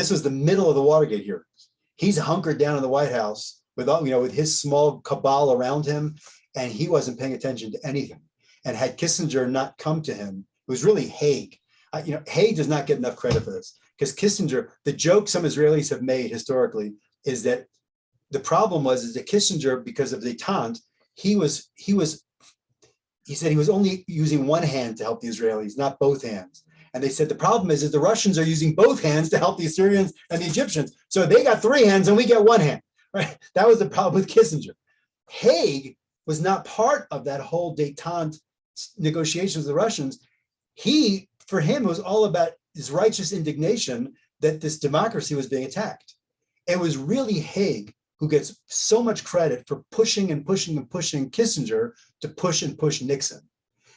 was the middle of the Watergate hearings. He's hunkered down in the White House with his small cabal around him, and he wasn't paying attention to anything. And had Kissinger not come to him, it was really Haig. Haig does not get enough credit for this because Kissinger, the joke some Israelis have made historically is that the problem is that Kissinger, because of detente, he said he was only using one hand to help the Israelis, not both hands. And they said the problem is the Russians are using both hands to help the Syrians and the Egyptians. So they got three hands and we get one hand, right? That was the problem with Kissinger. Haig was not part of that whole detente negotiations with the Russians. For him, it was all about his righteous indignation that this democracy was being attacked. It was really Haig who gets so much credit for pushing and pushing and pushing Kissinger to push and push Nixon.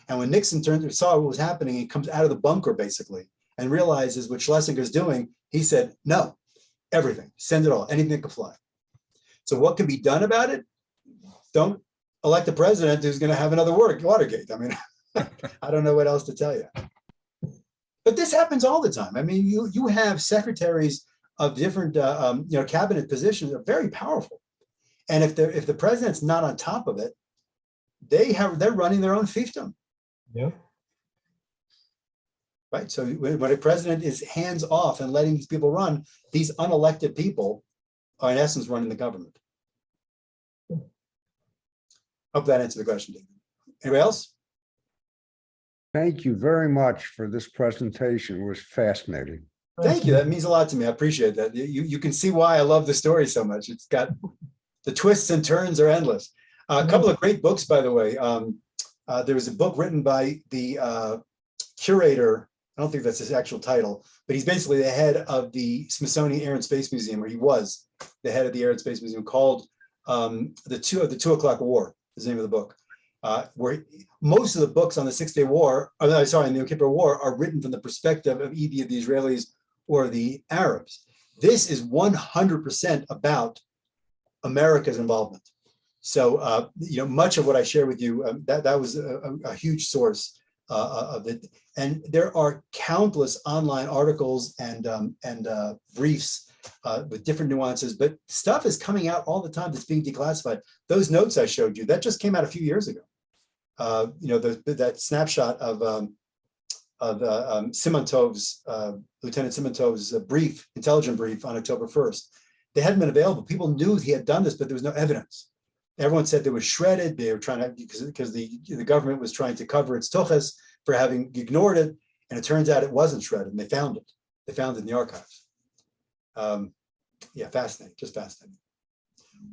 And when Nixon saw what was happening, he comes out of the bunker basically and realizes what Schlesinger's doing. He said, no, everything, send it all, anything that can fly. So what can be done about it? Don't elect a president who's going to have another Watergate. I mean, I don't know what else to tell you. But this happens all the time. I mean, you have secretaries of different cabinet positions that are very powerful. And if the president's not on top of it, they're running their own fiefdom. Yeah. Right. So when a president is hands off and letting these people run, these unelected people are in essence running the government. Hope that answered the question, David. Anybody else? Thank you very much for this presentation. It was fascinating. Thank you. That means a lot to me. I appreciate that. You can see why I love the story so much. It's got the twists and turns are endless. A couple of great books, by the way. There was a book written by the curator. I don't think that's his actual title, but he's basically the head of the Smithsonian Air and Space Museum, or he was the head of the Air and Space Museum, called the 2 O'Clock War is the name of the book. Where most of the books on the 6-Day War, in the Yom Kippur War, are written from the perspective of either the Israelis or the Arabs. This is 100% about America's involvement. So, much of what I share with you, that was a huge source of it. And there are countless online articles and briefs with different nuances, but stuff is coming out all the time that's being declassified. Those notes I showed you, that just came out a few years ago. That snapshot of Simontov's, Lieutenant Simontov's intelligence brief on October 1st. They hadn't been available. People knew he had done this, but there was no evidence. Everyone said they were shredded. They were trying to, because the government was trying to cover its toches for having ignored it. And it turns out it wasn't shredded, and they found it. They found it in the archives. Fascinating, just fascinating.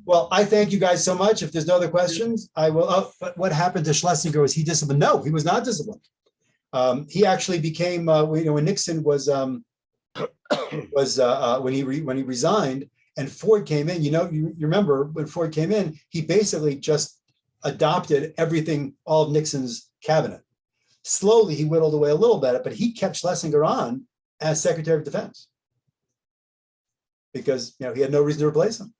Well, I thank you guys so much. If there's no other questions, I will. Oh, but what happened to Schlesinger? Was he disciplined? No, he was not disciplined. He actually became, when Nixon was when he resigned and Ford came in. You remember when Ford came in, he basically just adopted everything, all of Nixon's cabinet. Slowly, he whittled away a little bit, but he kept Schlesinger on as Secretary of Defense because he had no reason to replace him.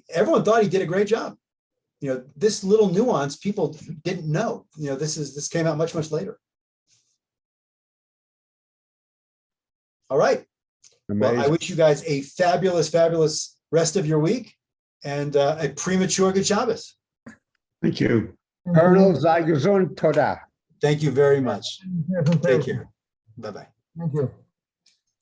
Everyone thought he did a great job. This little nuance people didn't know. This came out much later. All right. Amazing. Well, I wish you guys a fabulous rest of your week and a premature good Shabbos. Thank you. Colonel Zygazun Toda. Thank you very much. Take care. Bye-bye. Thank you.